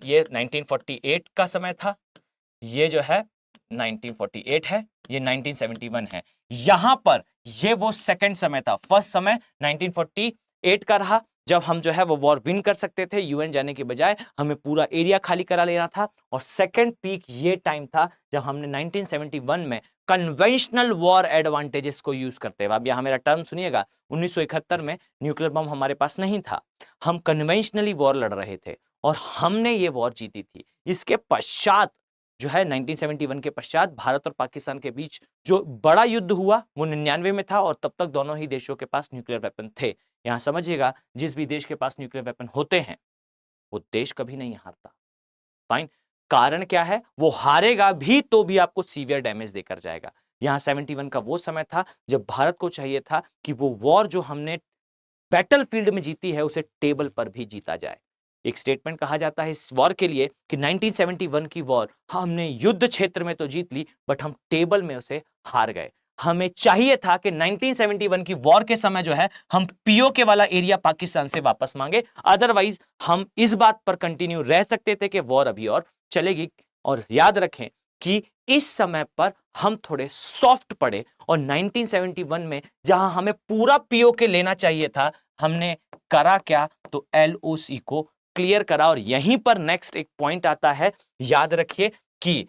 ये 1948 का समय था, ये जो है 1948 है, ये 1971 है, यहां पर ये वो सेकंड समय था। फर्स्ट समय 1948 का रहा, जब हम जो है वो वॉर विन कर सकते थे, यूएन जाने के बजाय हमें पूरा एरिया खाली करा लेना था। और सेकंड पीक ये टाइम था जब हमने 1971 में कन्वेंशनल वॉर एडवांटेजेस को यूज करते हुए, अब यहां मेरा टर्म सुनिएगा, 1971 में न्यूक्लियर बम हमारे पास नहीं था, हम कन्वेंशनली वॉर लड़ रहे थे और हमने ये वॉर जीती थी। इसके पश्चात जो है 1971 के पश्चात भारत और पाकिस्तान के बीच जो बड़ा युद्ध हुआ वो 99 में था, और तब तक दोनों ही देशों के पास न्यूक्लियर वेपन थे। यहां समझिएगा, जिस भी देश के पास न्यूक्लियर वेपन होते हैं वो देश कभी नहीं हारता, फाइन। कारण क्या है, वो हारेगा भी तो भी आपको सीवियर डैमेज देकर जाएगा। यहां 71 का वो समय था जब भारत को चाहिए था कि वो वॉर जो हमने बैटलफील्ड में जीती है उसे टेबल पर भी जीता जाए। एक स्टेटमेंट कहा जाता है इस वॉर के लिए कि 1971 की वॉर हमने युद्ध क्षेत्र में तो जीत ली, बट हम टेबल में उसे हार गए। हमें चाहिए था कि 1971 की वॉर के समय जो है हम पीओके वाला एरिया पाकिस्तान से वापस मांगे, अदरवाइज हम इस बात पर कंटिन्यू रह सकते थे कि वॉर अभी और चलेगी। और याद रखें कि इस समय पर हम थोड़े सॉफ्ट पड़े, और 1971 में जहां हमें पूरा पीओके लेना चाहिए था, हमने करा क्या, तो एलओसी को क्लियर करा। और यहीं पर नेक्स्ट एक पॉइंट आता है, याद रखिए कि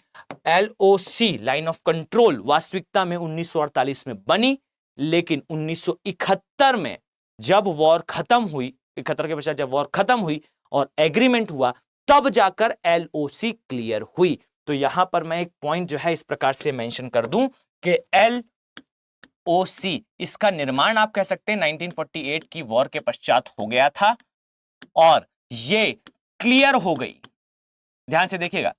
एलओसी लाइन ऑफ कंट्रोल वास्तविकता में 1948 में बनी, लेकिन 1971 में जब वॉर खत्म हुई, 71 के पश्चात जब वॉर खत्म हुई और एग्रीमेंट हुआ, तब जाकर एलओसी क्लियर हुई। तो यहां पर मैं एक पॉइंट जो है इस प्रकार से मेंशन कर दूं कि एलओसी, इसका निर्माण आप कह सकते हैं 1948 की वॉर के पश्चात हो गया था, और ये क्लियर हो गई, ध्यान से देखिएगा,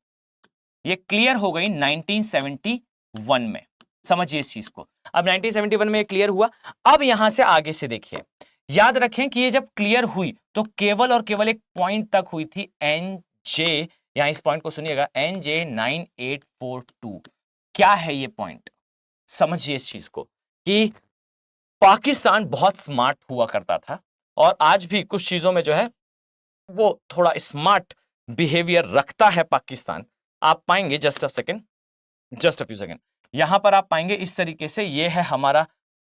ये क्लियर हो गई 1971 में। समझिए इस चीज को। अब 1971 में क्लियर हुआ। अब यहां से आगे से देखिए, याद रखें कि ये जब क्लियर हुई तो केवल और केवल एक पॉइंट तक हुई थी, एनजे, यहां इस पॉइंट को सुनिएगा, एनजे 9842। क्या है ये पॉइंट, समझिए इस चीज को कि पाकिस्तान बहुत स्मार्ट हुआ करता था, और आज भी कुछ चीजों में जो है वो थोड़ा स्मार्ट बिहेवियर रखता है पाकिस्तान। आप पाएंगे, जस्ट अ फ्यू सेकेंड, यहां पर आप पाएंगे इस तरीके से, ये है हमारा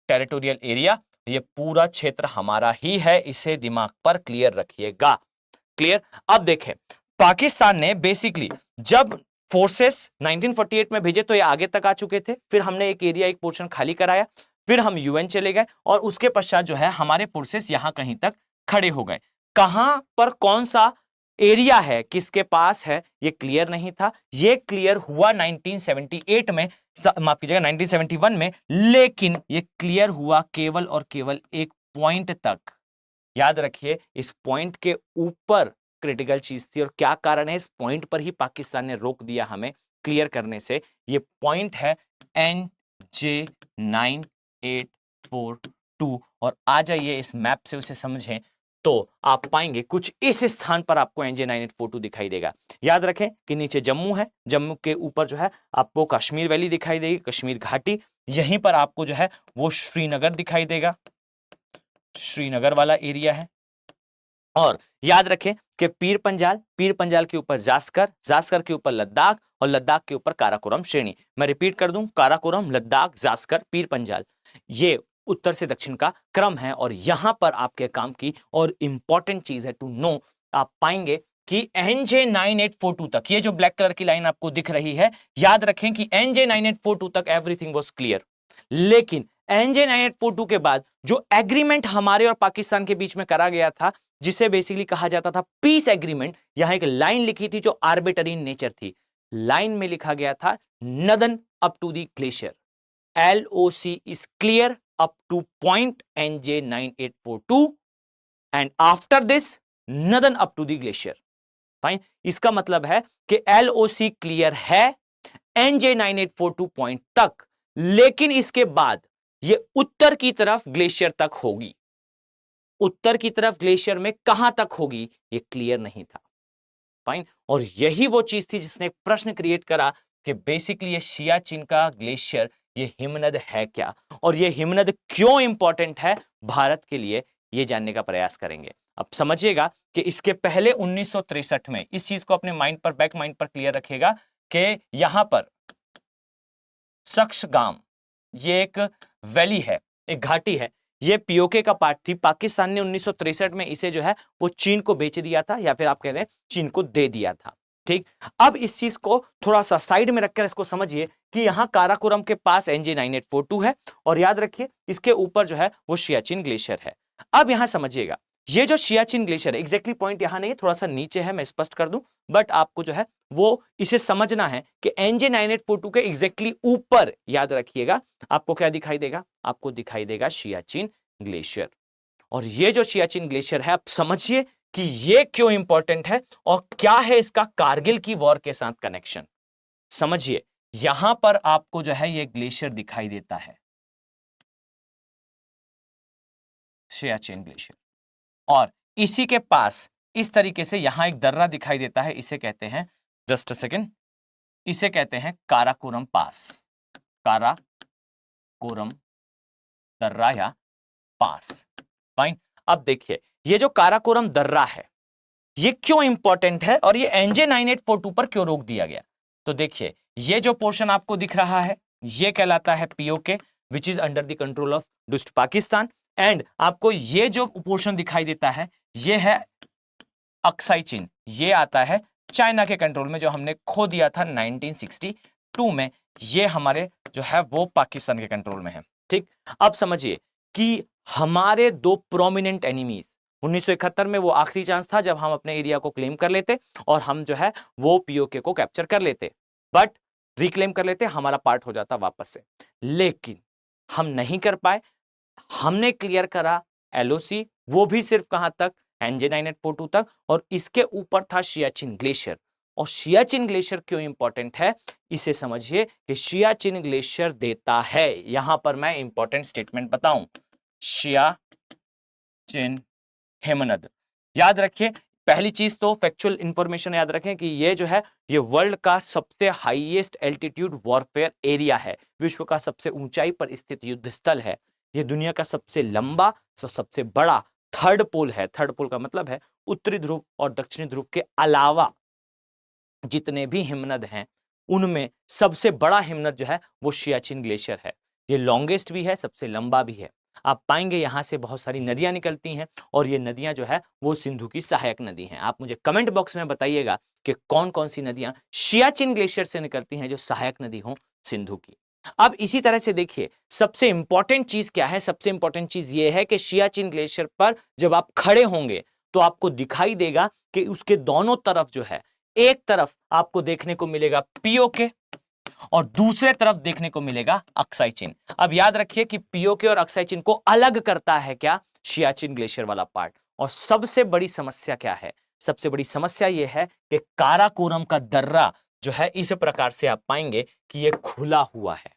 टेरिटोरियल एरिया, ये पूरा क्षेत्र हमारा ही है, इसे दिमाग पर क्लियर रखिएगा। क्लियर। अब देखें, पाकिस्तान ने बेसिकली जब फोर्सेस 1948 में भेजे तो ये आगे तक आ चुके थे, फिर हमने एक एरिया, एक पोर्शन खाली कराया, फिर हम यूएन चले गए, और उसके पश्चात जो है हमारे फोर्सेस यहां कहीं तक खड़े हो गए। कहां पर कौन सा एरिया है, किसके पास है, ये क्लियर नहीं था। ये क्लियर हुआ 1978 में, माफ कीजिएगा 1971 में, लेकिन ये क्लियर हुआ केवल और केवल एक पॉइंट तक। याद रखिए, इस पॉइंट के ऊपर क्रिटिकल चीज थी, और क्या कारण है, इस पॉइंट पर ही पाकिस्तान ने रोक दिया हमें क्लियर करने से। ये पॉइंट है NJ 9842, और आ जाइए इस मैप से उसे समझें तो आप पाएंगे कुछ इस स्थान पर आपको NJ 9842 दिखाई देगा। याद रखें कि नीचे जम्मू है, जम्मू के ऊपर जो है आपको कश्मीर वैली दिखाई देगी, कश्मीर घाटी, यहीं पर आपको जो है वो श्रीनगर दिखाई देगा, श्रीनगर वाला एरिया है। और याद रखें कि पीर पंजाल के ऊपर जास्कर, जास्कर के ऊपर लद्दाख, और लद्दाख के ऊपर काराकोरम श्रेणी। मैं रिपीट कर दूं, काराकोरम, लद्दाख, जास्कर, पीर पंजाल, ये उत्तर से दक्षिण का क्रम है। और यहां पर आपके काम की और इंपॉर्टेंट चीज है टू नो, आप पाएंगे कि NJ9842 तक, ये जो ब्लैक कलर की लाइन आपको दिख रही है, याद रखें कि NJ9842 तक एवरीथिंग वाज क्लियर। लेकिन NJ9842 के बाद जो एग्रीमेंट हमारे और पाकिस्तान के बीच में करा गया था, जिसे बेसिकली कहा जाता था पीस एग्रीमेंट, यहां एक लाइन लिखी थी जो आर्बिटरी इन नेचर थी। लाइन में लिखा गया था northern up to the glacier, LOC is clear up to point NJ9842 and after this northern up to the glacier. Fine, इसका मतलब है कि LOC क्लियर है NJ9842 पॉइंट तक, लेकिन इसके बाद ये उत्तर की तरफ ग्लेशियर तक होगी। उत्तर की तरफ ग्लेशियर में कहां तक होगी ये क्लियर नहीं था। फाइन, और यही वो चीज थी जिसने प्रश्न क्रिएट करा कि बेसिकली ये सियाचिन का ग्लेशियर ये हिमनद है क्या, और ये हिमनद क्यों इंपॉर्टेंट है भारत के लिए, ये जानने का प्रयास करेंगे। अब समझिएगा कि इसके पहले 1963 में, इस चीज को अपने माइंड पर, बैक माइंड पर क्लियर रखेगा कि यहां पर सक्सगाम, ये एक वैली है, एक घाटी है, ये पीओके का पार्ट थी। पाकिस्तान ने 1963 में इसे जो है वो चीन को बेच दिया था, या फिर आप कहते हैं चीन को दे दिया था। ठीक, अब इस चीज को थोड़ा सा साइड में रखकर इसको समझिए कि यहां काराकोरम के पास NJ9842 है, और याद रखिए इसके ऊपर जो है वो सियाचिन ग्लेशियर है। अब यहां समझिएगा, ये जो सियाचिन ग्लेशियर है, एग्जैक्टली पॉइंट यहां नहीं है, थोड़ा सा नीचे है, मैं स्पष्ट कर दूं, बट आपको जो है वो इसे समझना है कि NJ9842 के एग्जैक्टली ऊपर, याद रखिएगा, आपको क्या दिखाई देगा, आपको दिखाई देगा सियाचिन ग्लेशियर। और ये जो सियाचिन ग्लेशियर है, आप समझिए कि ये क्यों इंपॉर्टेंट है और क्या है इसका कारगिल की वॉर के साथ कनेक्शन। समझिए, यहां पर आपको जो है ये ग्लेशियर दिखाई देता है, सियाचिन ग्लेशियर, और इसी के पास इस तरीके से यहां एक दर्रा दिखाई देता है, इसे कहते हैं, जस्ट अ सेकेंड, इसे कहते हैं काराकोरम पास, काराकोरम दर्रा या पास। फाइन, अब देखिए ये जो काराकोरम दर्रा है ये क्यों इंपॉर्टेंट है और ये NJ9842 पर क्यों रोक दिया गया। तो देखिए ये जो पोर्शन आपको दिख रहा है ये कहलाता है POK, which is under the control of डूस्ट पाकिस्तान, एंड आपको ये जो पोर्शन दिखाई देता है ये है अक्साई चीन, ये आता है चाइना के कंट्रोल में, जो हमने खो दिया था 1962 में, ये हमारे जो है वो पाकिस्तान के कंट्रोल में है। ठीक, अब समझिए कि हमारे दो प्रोमिनेंट एनिमीज, 1971 में वो आखिरी चांस था जब हम अपने एरिया को क्लेम कर लेते और हम जो है वो POK को कैप्चर कर लेते, बट रिक्लेम कर लेते, हमारा पार्ट हो जाता वापस से, लेकिन हम नहीं कर पाए। हमने क्लियर करा LOC, वो भी सिर्फ कहां तक, NJ9842 तक, और इसके ऊपर था सियाचिन ग्लेशियर। और सियाचिन ग्लेशियर क्यों इंपॉर्टेंट है इसे समझिए कि सियाचिन ग्लेशियर देता है, यहां पर मैं इंपॉर्टेंट स्टेटमेंट बताऊं, सियाचिन हिमनद। याद रखिए, पहली चीज तो फैक्चुअल इंफॉर्मेशन याद रखें कि ये जो है ये वर्ल्ड का सबसे हाईएस्ट एल्टीट्यूड वॉरफेयर एरिया है, विश्व का सबसे ऊंचाई पर स्थित युद्ध स्थल है, ये दुनिया का सबसे लंबा, सबसे बड़ा थर्ड पोल है। थर्ड पोल का मतलब है उत्तरी ध्रुव और दक्षिणी ध्रुव के अलावा जितने भी हिमनद हैं उनमें सबसे बड़ा हिमनद जो है वो सियाचिन ग्लेशियर है। ये लॉन्गेस्ट भी है, सबसे लंबा भी है। आप पाएंगे यहां से बहुत सारी नदियां निकलती हैं, और ये नदियां जो है वो सिंधु की सहायक नदी हैं। आप मुझे कमेंट बॉक्स में बताइएगा कि कौन कौन सी नदियां सियाचिन ग्लेशियर से निकलती हैं जो सहायक नदी हो सिंधु की। अब इसी तरह से देखिए सबसे इंपॉर्टेंट चीज क्या है, सबसे इंपॉर्टेंट चीज ये है कि सियाचिन ग्लेशियर पर जब आप खड़े होंगे तो आपको दिखाई देगा कि उसके दोनों तरफ जो है, एक तरफ आपको देखने को मिलेगा POK और दूसरे तरफ देखने को मिलेगा अक्साई चीन। अब याद रखिए कि POK और अक्साई चीन को अलग करता है क्या, सियाचिन ग्लेशियर वाला पार्ट। और सबसे बड़ी समस्या क्या है, सबसे बड़ी समस्या यह है कि काराकोरम का दर्रा जो है इस प्रकार से आप पाएंगे कि यह खुला हुआ है।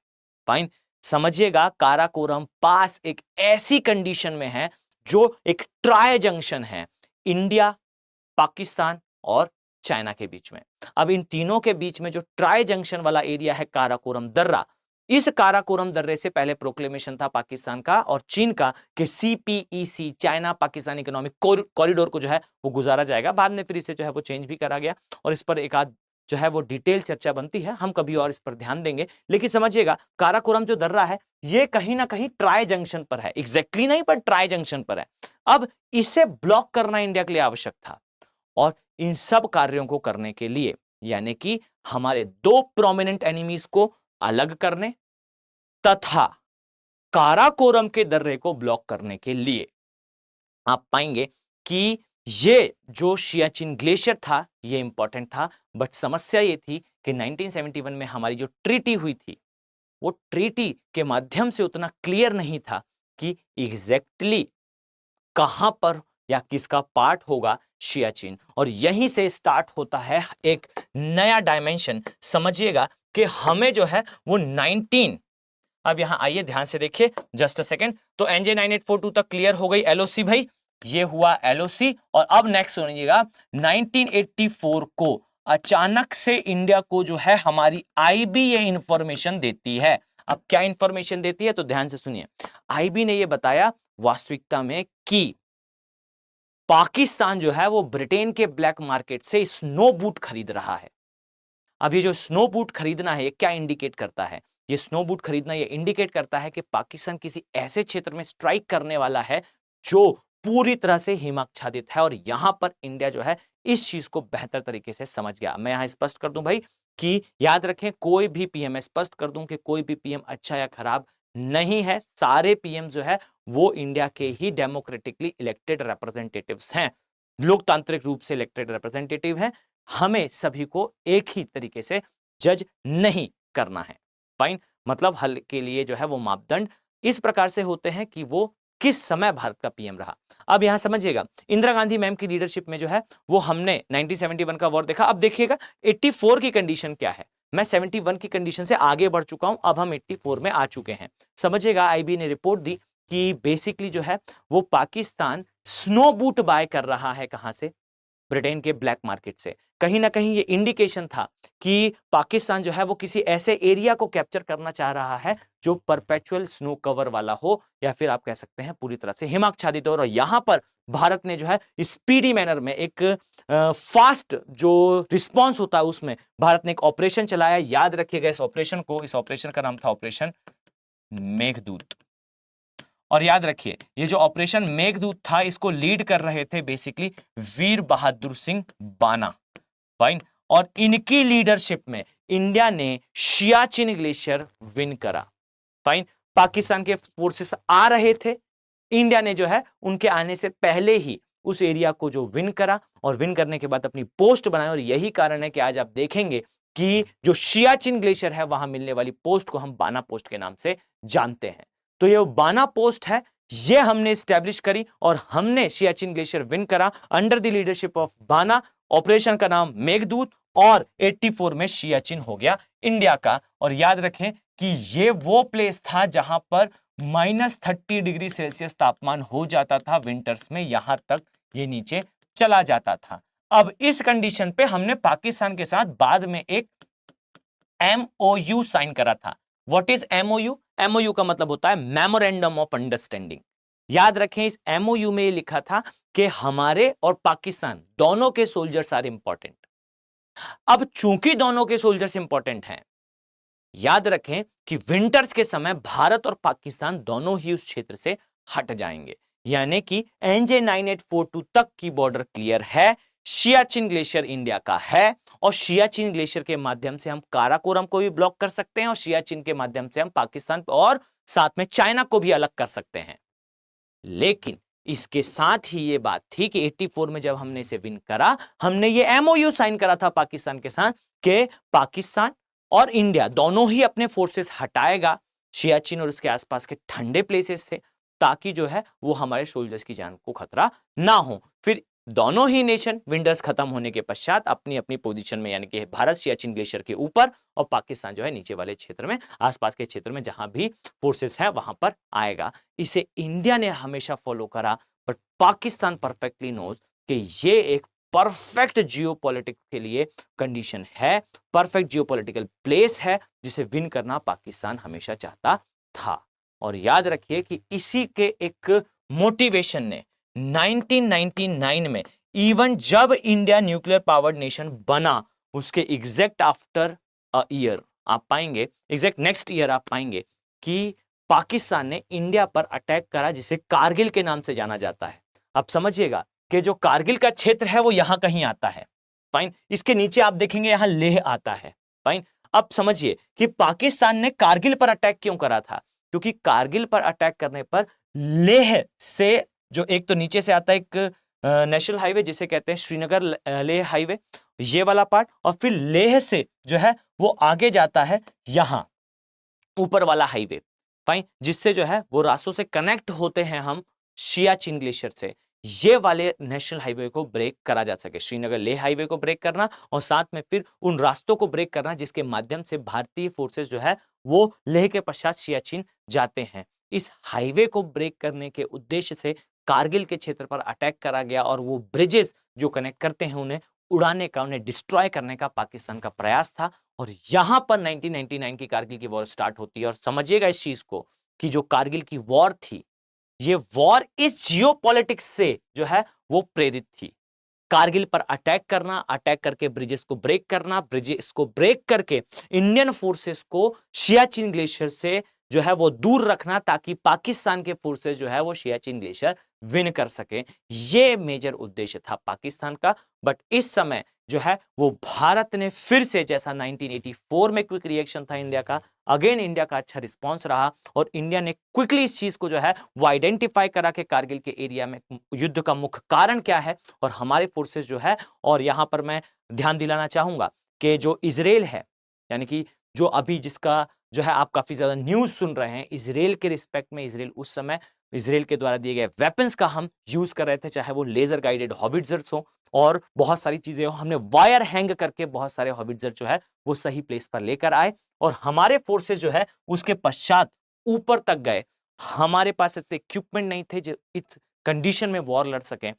फाइन, समझिएगा काराकोरम पास एक ऐसी कंडीशन में है जो एक ट्राई जंक्शन है इंडिया, पाकिस्तान और चाइना के बीच में। अब इन तीनों के बीच में जो ट्राई जंक्शन वाला एरिया है काराकोरम दर्रा, इस काराकोरम दर्रे से पहले प्रोक्लेमेशन था पाकिस्तान का और चीन का कि CPEC, China Pakistan economic corridor को जो है वो गुजारा जाएगा। बाद में फिर इसे जो है वो चेंज भी करा गया और इस पर एक आध जो है वो डिटेल चर्चा बनती है, हम कभी और इस पर ध्यान देंगे। लेकिन समझिएगा काराकोरम जो दर्रा है ये कहीं ना कहीं ट्राई जंक्शन पर है, एग्जैक्टली नहीं पर ट्राई जंक्शन पर है। अब इसे ब्लॉक करना इंडिया के लिए आवश्यक था और इन सब कार्यों को करने के लिए, यानी कि हमारे दो प्रोमिनेंट एनिमीज को अलग करने तथा काराकोरम के दर्रे को ब्लॉक करने के लिए। आप पाएंगे कि ये जो सियाचिन ग्लेशियर था ये इंपॉर्टेंट था, बट समस्या ये थी कि 1971 में हमारी जो ट्रीटी हुई थी वो ट्रीटी के माध्यम से उतना क्लियर नहीं था कि एग्जैक्टली कहां पर या किसका पार्ट होगा सियाचिन, और यहीं से स्टार्ट होता है एक नया डायमेंशन। समझिएगा कि हमें जो है वो 19, अब यहां आइए ध्यान से देखिए, जस्ट अ सेकेंड। तो NJ 9842 तक क्लियर हो गई LOC भाई, ये हुआ LOC। और अब नेक्स्ट सुनिएगा 1984 को अचानक से इंडिया को जो है हमारी IB ये इंफॉर्मेशन देती है। अब क्या इंफॉर्मेशन देती है तो ध्यान से सुनिए। IB ने ये बताया वास्तविकता में कि पाकिस्तान जो है वो ब्रिटेन के ब्लैक मार्केट से स्नो बूट खरीद रहा है। अब ये जो स्नो बूट खरीदना है ये क्या इंडिकेट करता है? ये स्नो बूट खरीदना ये इंडिकेट करता है कि पाकिस्तान किसी ऐसे क्षेत्र में स्ट्राइक करने वाला है जो पूरी तरह से हिमाच्छादित है, और यहां पर इंडिया जो है इस चीज को बेहतर तरीके से समझ गया। मैं यहां स्पष्ट कर दूं भाई कि याद रखें, कोई भी पीएम, स्पष्ट कर दूं कि कोई भी पीएम अच्छा या खराब नहीं है। सारे पीएम जो है वो इंडिया के ही डेमोक्रेटिकली इलेक्टेड रिप्रेजेंटेटिव्स हैं, लोकतांत्रिक रूप से इलेक्टेड रिप्रेजेंटेटिव हैं। हमें सभी को एक ही तरीके से जज नहीं करना है। फाइन, मतलब हल के लिए जो है वो मापदंड इस प्रकार से होते हैं कि वो किस समय भारत का पीएम रहा। अब यहां समझिएगा, इंदिरा गांधी मैम की लीडरशिप में जो है वो हमने 1971 का वॉर देखा। अब देखिएगा 84 की कंडीशन क्या है। मैं 71 की कंडीशन से आगे बढ़ चुका हूं, अब हम 84 में आ चुके हैं। समझिएगा, IB ने रिपोर्ट दी कि बेसिकली जो है वो पाकिस्तान स्नो बूट बाय कर रहा है। कहां से? ब्रिटेन के ब्लैक मार्केट से। कहीं ना कहीं ये इंडिकेशन था कि पाकिस्तान जो है वो किसी ऐसे एरिया को कैप्चर करना चाह रहा है जो परपेचुअल स्नो कवर वाला हो, या फिर आप कह सकते हैं पूरी तरह से हिमाच्छादित हो। और यहां पर भारत ने जो है स्पीडी मैनर में एक फास्ट जो रिस्पॉन्स होता है उसमें भारत ने एक ऑपरेशन चलाया। याद रखिएगा इस ऑपरेशन को, इस ऑपरेशन का नाम था ऑपरेशन मेघदूत। और याद रखिए ये जो ऑपरेशन मेघदूत था इसको लीड कर रहे थे बेसिकली वीर बहादुर सिंह बाना। फाइन, और इनकी लीडरशिप में इंडिया ने सियाचिन ग्लेशियर विन करा। फाइन, पाकिस्तान के फोर्सेस आ रहे थे, इंडिया ने जो है उनके आने से पहले ही उस एरिया को जो विन करा, और विन करने के बाद अपनी पोस्ट बनाई। और यही कारण है कि आज आप देखेंगे कि जो सियाचिन ग्लेशियर है वहां मिलने वाली पोस्ट को हम बाना पोस्ट के नाम से जानते हैं। तो ये बाना पोस्ट है, ये हमने स्टैब्लिश करी और हमने सियाचिन ग्लेशियर विन करा अंडर द लीडरशिप ऑफ बाना। ऑपरेशन का नाम मेघदूत, और 84 में सियाचिन हो गया इंडिया का। और याद रखें कि ये वो प्लेस था जहां पर -30 डिग्री सेल्सियस तापमान हो जाता था विंटर्स में, यहां तक ये नीचे चला जाता था। अब इस कंडीशन पे हमने पाकिस्तान के साथ बाद में एक MOU साइन करा था। What is MOU? MOU का मतलब होता है मेमोरेंडम ऑफ अंडरस्टैंडिंग। याद रखें इस MOU में लिखा था कि हमारे और पाकिस्तान दोनों के सोल्जर्स आर इंपॉर्टेंट। अब चूंकि दोनों के सोल्जर्स इंपॉर्टेंट हैं, याद रखें कि विंटर्स के समय भारत और पाकिस्तान दोनों ही उस क्षेत्र से हट जाएंगे, यानी कि NJ 9842 तक की बॉर्डर क्लियर है। सियाचिन ग्लेशियर इंडिया का है, और सियाचिन ग्लेशियर के माध्यम से हम काराकोरम को भी ब्लॉक कर सकते हैं, और सियाचिन के माध्यम से हम पाकिस्तान और साथ में चाइना को भी अलग कर सकते हैं। लेकिन इसके साथ ही ये बात थी कि 84 में जब हमने इसे विन करा, हमने ये MOU साइन करा था पाकिस्तान के साथ कि पाकिस्तान और इंडिया दोनों ही अपने फोर्सेस हटाएगा सियाचिन और उसके आसपास के ठंडे प्लेसेस से, ताकि जो है वो हमारे सोल्जर्स की जान को खतरा ना हो। फिर दोनों ही नेशन विंटर्स खत्म होने के पश्चात अपनी अपनी पोजीशन में, यानी कि भारत सियाचिन ग्लेशियर के ऊपर और पाकिस्तान जो है नीचे वाले क्षेत्र में, आसपास के क्षेत्र में जहां भी फोर्सेस है वहां पर आएगा। इसे इंडिया ने हमेशा फॉलो करा, बट पाकिस्तान परफेक्टली नोज कि ये एक परफेक्ट जियोपॉलिटिक्स के लिए कंडीशन है, परफेक्ट जियोपॉलिटिकल प्लेस है जिसे विन करना पाकिस्तान हमेशा चाहता था। और याद रखिए कि इसी के एक मोटिवेशन ने 1999 में, इवन जब इंडिया न्यूक्लियर पावर्ड नेशन बना, उसके एग्जैक्ट आफ्टर अ ईयर आप पाएंगे, एग्जैक्ट नेक्स्ट ईयर आप पाएंगे कि पाकिस्तान ने इंडिया पर अटैक करा, जिसे कारगिल के नाम से जाना जाता है। अब समझिएगा कि जो कारगिल का क्षेत्र है वो यहां कहीं आता है। फाइन, इसके नीचे आप देखेंगे यहां लेह आता है। फाइन, अब समझिए कि पाकिस्तान ने कारगिल पर अटैक क्यों करा था, क्योंकि कारगिल पर अटैक करने पर लेह से जो एक तो नीचे से आता है एक नेशनल हाईवे जिसे कहते हैं श्रीनगर लेह हाईवे, ये वाला पार्ट, और फिर लेह से जो है वो आगे जाता है यहां ऊपर वाला हाईवे। फाइन, जिससे जो है वो रास्तों से कनेक्ट होते हैं हम सियाचिन ग्लेशियर से। ये वाले नेशनल हाईवे को ब्रेक करा जा सके, श्रीनगर लेह हाईवे को ब्रेक करना और साथ में फिर उन रास्तों को ब्रेक करना जिसके माध्यम से भारतीय फोर्सेस जो है वो लेह के पश्चात सियाचिन जाते हैं। इस हाईवे को ब्रेक करने के उद्देश्य से कारगिल के क्षेत्र पर अटैक करा गया और वो ब्रिजेस जो कनेक्ट करते हैं उन्हें उड़ाने का, उन्हें डिस्ट्रॉय करने का पाकिस्तान का प्रयास था। और यहां पर 1999 की कारगिल की वॉर स्टार्ट होती है। और समझिएगा इस चीज को कि जो कारगिल की वॉर थी, ये वॉर इस जियोपॉलिटिक्स से जो है वो प्रेरित थी। कारगिल पर अटैक करना, अटैक करके ब्रिजेस को ब्रेक करना, ब्रिजेस को ब्रेक करके इंडियन फोर्सेस को सियाचिन ग्लेशियर से जो है वो दूर रखना ताकि पाकिस्तान के फोर्सेस जो है वो सियाचिन ग्लेशियर विन कर सके। ये मेजर उद्देश्य था पाकिस्तान का। बट इस समय जो है वो भारत ने फिर से, जैसा 1984 में क्विक रिएक्शन था इंडिया का, अगेन इंडिया का अच्छा रिस्पांस रहा और इंडिया ने क्विकली इस चीज को जो है वो आइडेंटिफाई करा कि कारगिल के एरिया में युद्ध का मुख्य कारण क्या है और हमारे फोर्सेस जो है। और यहां पर मैं ध्यान दिलाना चाहूंगा कि जो इजराइल है, यानी कि जो अभी जिसका जो है आप काफी ज्यादा न्यूज सुन रहे हैं, इजराइल के रिस्पेक्ट में इजराइल उस समय इजराइल के द्वारा दिए गए वेपन्स का हम यूज कर रहे थे, चाहे वो लेजर गाइडेड हॉविट्जर्स हो और बहुत सारी चीजें हो। हमने वायर हैंग करके बहुत सारे हॉविट्जर जो है वो सही प्लेस पर लेकर आए और हमारे फोर्सेस जो है उसके पश्चात ऊपर तक गए। हमारे पास ऐसे इक्विपमेंट नहीं थे जो इस कंडीशन में वॉर लड़ सकें।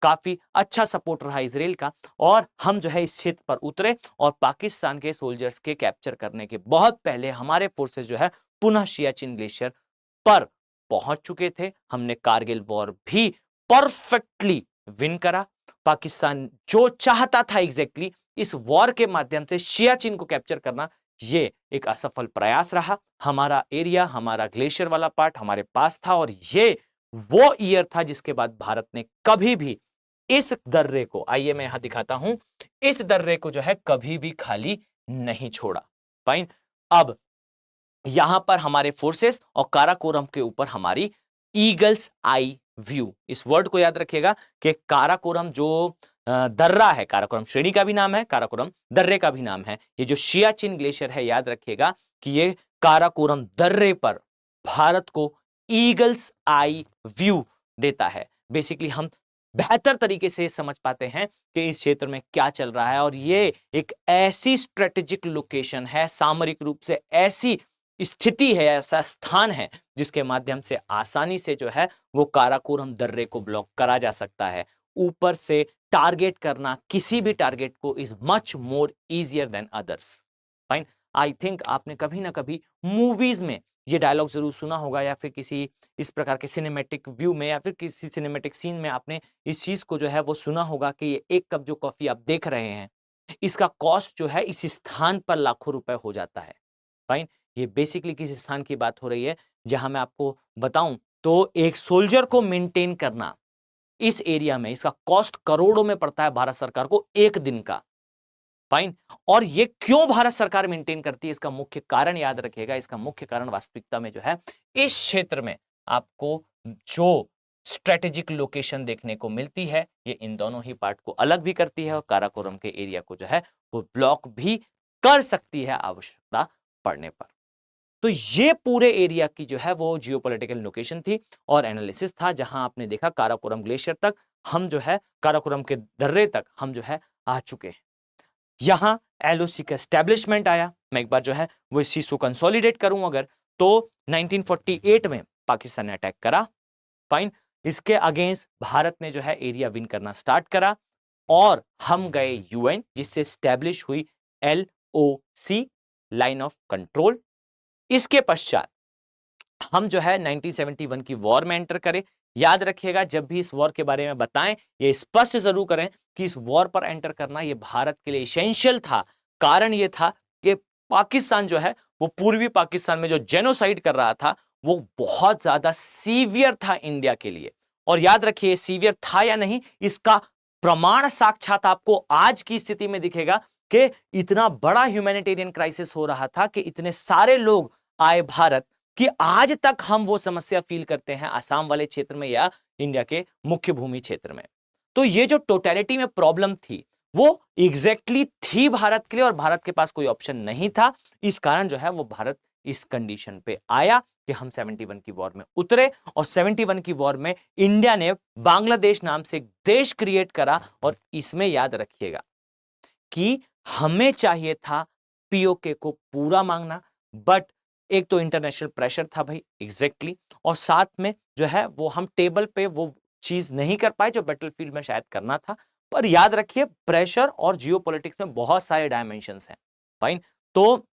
काफी अच्छा सपोर्ट रहा इजराइल का और हम जो है इस क्षेत्र पर उतरे और पाकिस्तान के सोल्जर्स के कैप्चर करने के बहुत पहले हमारे फोर्सेस जो है पुनः सियाचिन ग्लेशियर पर पहुंच चुके थे। हमने कारगिल वॉर भी परफेक्टली विन करा। पाकिस्तान जो चाहता था एग्जैक्टली इस वॉर के माध्यम से सियाचिन को कैप्चर करना, ये एक असफल प्रयास रहा। हमारा एरिया, हमारा ग्लेशियर वाला पार्ट हमारे पास था और ये वो ईयर था जिसके बाद भारत ने कभी भी इस दर्रे को, आइए मैं यहां दिखाता हूं, इस दर्रे को जो है कभी भी खाली नहीं छोड़ा। फाइन, अब यहां पर हमारे फोर्सेस और काराकोरम के ऊपर हमारी ईगल्स आई व्यू, इस वर्ड को याद रखिएगा कि काराकोरम जो दर्रा है, काराकोरम श्रेणी का भी नाम है, काराकोरम दर्रे का भी नाम है। ये जो सियाचिन ग्लेशियर है, याद रखिएगा कि ये काराकोरम दर्रे पर भारत को ईगल्स आई व्यू देता है। बेसिकली हम बेहतर तरीके से समझ पाते हैं कि इस क्षेत्र में क्या चल रहा है और ये एक ऐसी स्ट्रेटेजिक लोकेशन है, सामरिक रूप से ऐसी स्थिति है, ऐसा स्थान है जिसके माध्यम से आसानी से जो है वो काराकोरम दर्रे को ब्लॉक करा जा सकता है। ऊपर से टारगेट करना किसी भी टारगेट को is much more easier than others. Fine, I think आपने कभी ना कभी मूवीज में ये डायलॉग जरूर सुना होगा या फिर किसी इस प्रकार के सिनेमैटिक व्यू में या फिर किसी सिनेमैटिक सीन में आपने इस चीज को जो है वो सुना होगा कि ये एक कप जो कॉफी आप देख रहे हैं इसका कॉस्ट जो है इस स्थान पर लाखों रुपए हो जाता है। फाइन, ये बेसिकली किस स्थान की बात हो रही है, जहां मैं आपको बताऊं तो एक सोल्जर को मेंटेन करना इस एरिया में इसका कॉस्ट करोड़ों में पड़ता है भारत सरकार को एक दिन का। फाइन, और ये क्यों भारत सरकार मेंटेन करती है, इसका मुख्य कारण याद रखिएगा, इसका मुख्य कारण वास्तविकता में जो है इस क्षेत्र में आपको जो स्ट्रेटेजिक लोकेशन देखने को मिलती है ये इन दोनों ही पार्ट को अलग भी करती है और काराकोरम के एरिया को जो है वो ब्लॉक भी कर सकती है आवश्यकता पड़ने पर। तो ये पूरे एरिया की जो है वो जियोपॉलिटिकल लोकेशन थी और एनालिसिस था, जहां आपने देखा काराकोरम ग्लेशियर तक हम जो है, काराकोरम के दर्रे तक हम जो है आ चुके हैं। यहां एलओसी का एस्टेब्लिशमेंट आया। मैं एक बार जो है वो इस चीज को कंसोलिडेट करूं अगर, तो 1948 में पाकिस्तान ने अटैक करा। फाइन, इसके अगेंस्ट भारत ने जो है एरिया विन करना स्टार्ट करा और हम गए यूएन, जिससे एस्टेब्लिश हुई एलओसी, लाइन ऑफ कंट्रोल। इसके पश्चात हम जो है 1971 की वॉर में एंटर करें। याद रखिएगा जब भी इस वॉर के बारे में बताएं ये स्पष्ट जरूर करें कि इस वॉर पर एंटर करना ये भारत के लिए एसेंशियल था। कारण ये था कि पाकिस्तान जो है वो पूर्वी पाकिस्तान में जो जेनोसाइड कर रहा था वो बहुत ज्यादा सीवियर था इंडिया के लिए और याद रखिए सीवियर था या नहीं इसका प्रमाण साक्षात आपको आज की स्थिति में दिखेगा कि इतना बड़ा ह्यूमैनिटेरियन क्राइसिस हो रहा था कि इतने सारे लोग आए भारत कि आज तक हम वो समस्या फील करते हैं आसाम वाले क्षेत्र में या इंडिया के मुख्य भूमि क्षेत्र में। तो ये जो टोटलिटी में प्रॉब्लम थी वो एग्जैक्टली थी भारत के लिए और भारत के पास कोई ऑप्शन नहीं था। इस कारण जो है वो भारत इस कंडीशन पे आया कि हम 71 की वॉर में उतरे और 71 की वॉर में इंडिया ने बांग्लादेश नाम से एक देश क्रिएट करा। और इसमें याद रखिएगा कि हमें चाहिए था पीओके को पूरा मांगना, बट एक तो इंटरनेशनल प्रेशर था भाई एग्जैक्टली और साथ में जो है वो हम टेबल पे वो चीज नहीं कर पाए जो बैटलफील्ड में शायद करना था। पर याद रखिए प्रेशर और जियोपॉलिटिक्स में बहुत सारे डायमेंशंस हैं फाइन। तो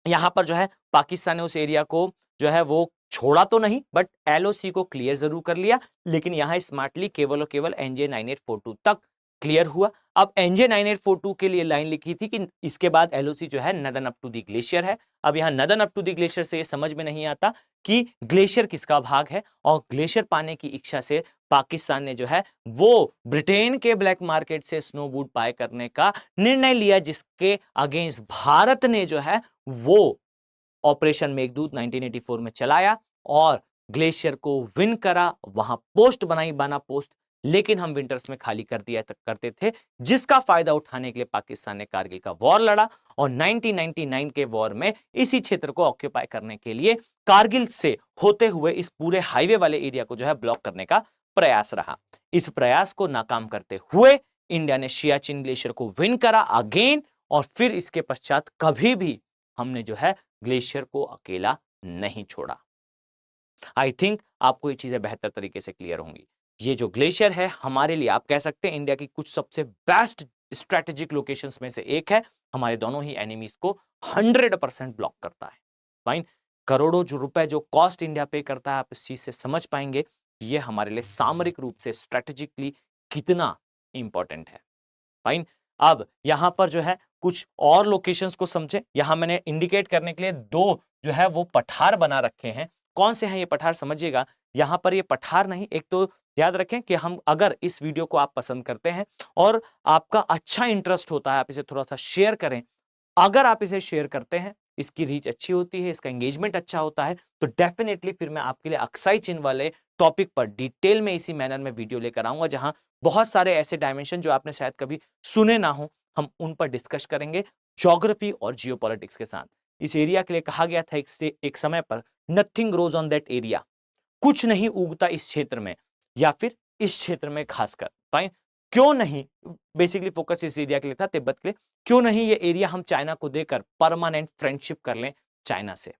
यहां पर जो है पाकिस्तान ने उस एरिया को जो है वो छोड़ा तो नहीं बट एलओसी को क्लियर जरूर कर लिया, लेकिन यहां स्मार्टली केवल और केवल एनजे 9842 तक क्लियर हुआ। अब एनजे 9842 के लिए लाइन लिखी थी कि इसके बाद एलओसी जो है northern up to the glacier है। अब यहां northern up to the glacier से ये समझ में नहीं आता कि ग्लेशियर किसका भाग है, और ग्लेशियर पाने की इच्छा से पाकिस्तान ने जो है वो ब्रिटेन के ब्लैक मार्केट से स्नो बूट बाय करने का निर्णय लिया, जिसके अगेंस्ट भारत ने जो है वो ऑपरेशन मेघदूत 1984 में चलाया और ग्लेशियर को विन करा। वहां पोस्ट बनाई बाना पोस्ट, लेकिन हम विंटर्स में खाली कर दिया करते थे, जिसका फायदा उठाने के लिए पाकिस्तान ने कारगिल का वॉर लड़ा और 1999 के वॉर में इसी क्षेत्र को ऑक्यूपाई करने के लिए कारगिल से होते हुए इस पूरे हाईवे वाले एरिया को जो है ब्लॉक करने का प्रयास रहा। इस प्रयास को नाकाम करते हुए इंडिया ने सियाचिन ग्लेशियर को विन करा अगेन, और फिर इसके पश्चात कभी भी हमने जो है ग्लेशियर को अकेला नहीं छोड़ा। आई थिंक आपको ये चीजें बेहतर तरीके से क्लियर होंगी। ये जो ग्लेशियर है हमारे लिए आप कह सकते हैं इंडिया की कुछ सबसे बेस्ट स्ट्रेटेजिक लोकेशंस में से एक है। हमारे दोनों ही एनिमीज को 100% ब्लॉक करता है। फाइन, करोड़ों जो रुपए जो कॉस्ट इंडिया पे करता है, आप इस चीज से समझ पाएंगे कि ये हमारे लिए सामरिक रूप से स्ट्रेटेजिकली कितना इंपॉर्टेंट है। फाइन, अब यहां पर जो है कुछ और लोकेशंस को समझे। यहां मैंने इंडिकेट करने के लिए दो जो है वो पठार बना रखे हैं। कौन से हैं ये पठार समझिएगा। यहां पर ये पठार नहीं, एक तो याद रखें कि हम अगर इस वीडियो को आप पसंद करते हैं और आपका अच्छा इंटरेस्ट होता है, आप इसे थोड़ा सा शेयर करें। अगर आप इसे शेयर करते हैं, इसकी रीच अच्छी होती है, इसका एंगेजमेंट अच्छा होता है, तो डेफिनेटली फिर मैं आपके लिए अक्साई चिन्ह वाले टॉपिक पर डिटेल में इसी मैनर में वीडियो लेकर आऊंगा, जहां बहुत सारे ऐसे डायमेंशन जो आपने शायद कभी सुने ना हो, हम उन पर डिस्कस करेंगे ज्योग्राफी और जियोपॉलिटिक्स के साथ। इस एरिया के लिए कहा गया था एक समय पर nothing grows on that area, कुछ नहीं उगता इस क्षेत्र में या फिर इस क्षेत्र में खासकर। फाइन, क्यों नहीं, बेसिकली फोकस इस एरिया के लिए था, तिब्बत के लिए। क्यों नहीं ये एरिया हम चाइना को देकर परमानेंट फ्रेंडशिप कर लें चाइना से।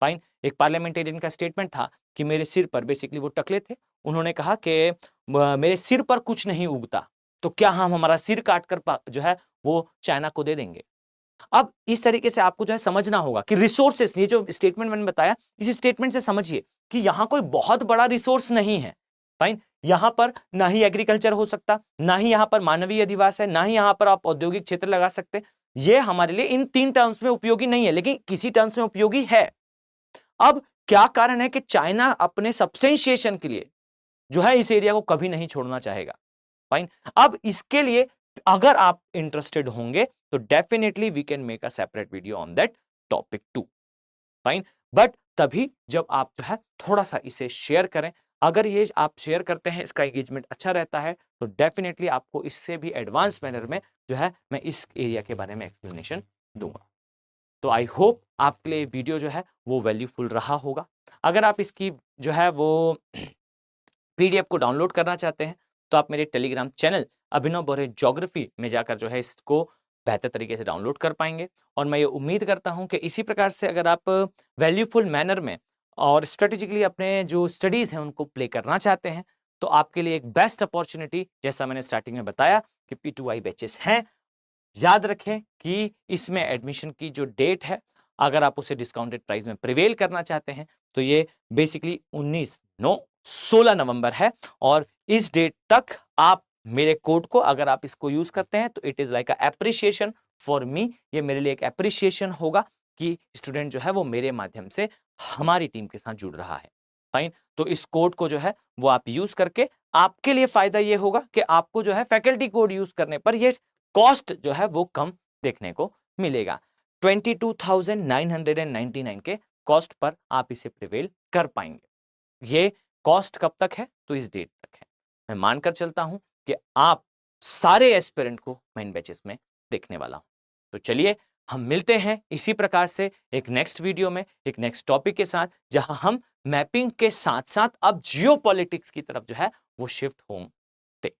फाइन, एक पार्लियामेंटेरियन का स्टेटमेंट था कि मेरे सिर पर, बेसिकली वो टकले थे, उन्होंने कहा कि मेरे सिर पर कुछ नहीं उगता, तो क्या हम हमारा सिर काटकर जो है वो चाइना को दे देंगे। अब इस तरीके से आपको जो है समझना होगा कि रिसोर्सेस, ये जो स्टेटमेंट मैंने बताया, इस स्टेटमेंट से समझिए कि यहां कोई बहुत बड़ा रिसोर्स नहीं है। फाइन, यहां पर ना ही एग्रीकल्चर हो सकता, ना ही यहां पर मानवीय अधिवास है, ना ही यहां पर आप औद्योगिक क्षेत्र लगा सकते। ये हमारे लिए इन 3 टर्म्स में उपयोगी नहीं है, लेकिन किसी टर्म्स में उपयोगी है। अब क्या कारण है कि चाइना अपने सब्सटेंशिएशन के लिए जो है इस एरिया को कभी नहीं छोड़ना चाहेगा। फाइन, अब इसके लिए अगर आप इंटरेस्टेड होंगे तो definitely we can make a separate video on that topic too. Fine, but तभी जब आप जो है थोड़ा सा इसे शेयर करें। अगर ये आप शेयर करते हैं, इसका एंगेजमेंट अच्छा रहता है, तो डेफिनेटली आपको इससे भी एडवांस मैनर में जो है मैं इस एरिया के बारे में एक्सप्लेनेशन दूंगा। तो आई होप आपके लिए वीडियो जो है वो वैल्यूफुल रहा होगा। अगर आप इसकी जो है वो पीडीएफ को डाउनलोड करना चाहते हैं तो आप मेरे टेलीग्राम चैनल अभिनव बोरे ज्योग्राफी में जाकर जो है इसको बेहतर तरीके से डाउनलोड कर पाएंगे। और मैं ये उम्मीद करता हूं कि इसी प्रकार से अगर आप वैल्यूफुल मैनर में और स्ट्रेटेजिकली अपने जो स्टडीज हैं उनको प्ले करना चाहते हैं, तो आपके लिए एक बेस्ट अपॉर्चुनिटी, जैसा मैंने स्टार्टिंग में बताया कि P2I बैचेस हैं। याद रखें कि इसमें एडमिशन की जो डेट है, अगर आप उसे डिस्काउंटेड प्राइस में प्रिवेल करना चाहते हैं तो ये बेसिकली 16 नवंबर है। और इस डेट तक आप मेरे कोड को, अगर आप इसको यूज करते हैं तो it is like a appreciation for me. ये मेरे लिए एक एप्रिशिएशन होगा कि स्टूडेंट जो है वो मेरे माध्यम से हमारी टीम के साथ जुड़ रहा है। फाइन। तो इस कोड को जो है वो आप यूज करके आपके लिए फायदा ये होगा कि आपको जो है फैकल्टी कोड यूज करने पर ये कॉस्ट जो है वो कम देखने को मिलेगा। 22,999 के कॉस्ट पर आप इसे प्रिवेल कर पाएंगे। ये कॉस्ट कब तक है? तो इस डेट तक है। मैं मानकर चलता हूं कि आप सारे एस्पिरेंट को मेन बैचेस में देखने वाला हूं। तो चलिए हम मिलते हैं इसी प्रकार से एक नेक्स्ट वीडियो में एक नेक्स्ट टॉपिक के साथ, जहां हम मैपिंग के साथ साथ अब जियोपॉलिटिक्स की तरफ जो है वो शिफ्ट होंगे।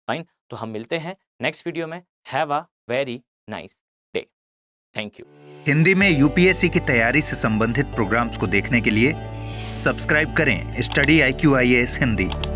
फाइन, तो हम मिलते हैं नेक्स्ट वीडियो में। Have a very nice day. Thank you. Hindi में यूपीएससी की तैयारी से संबंधित प्रोग्राम्स को देखने के लिए सब्सक्राइब करें स्टडी IQ IAS हिंदी।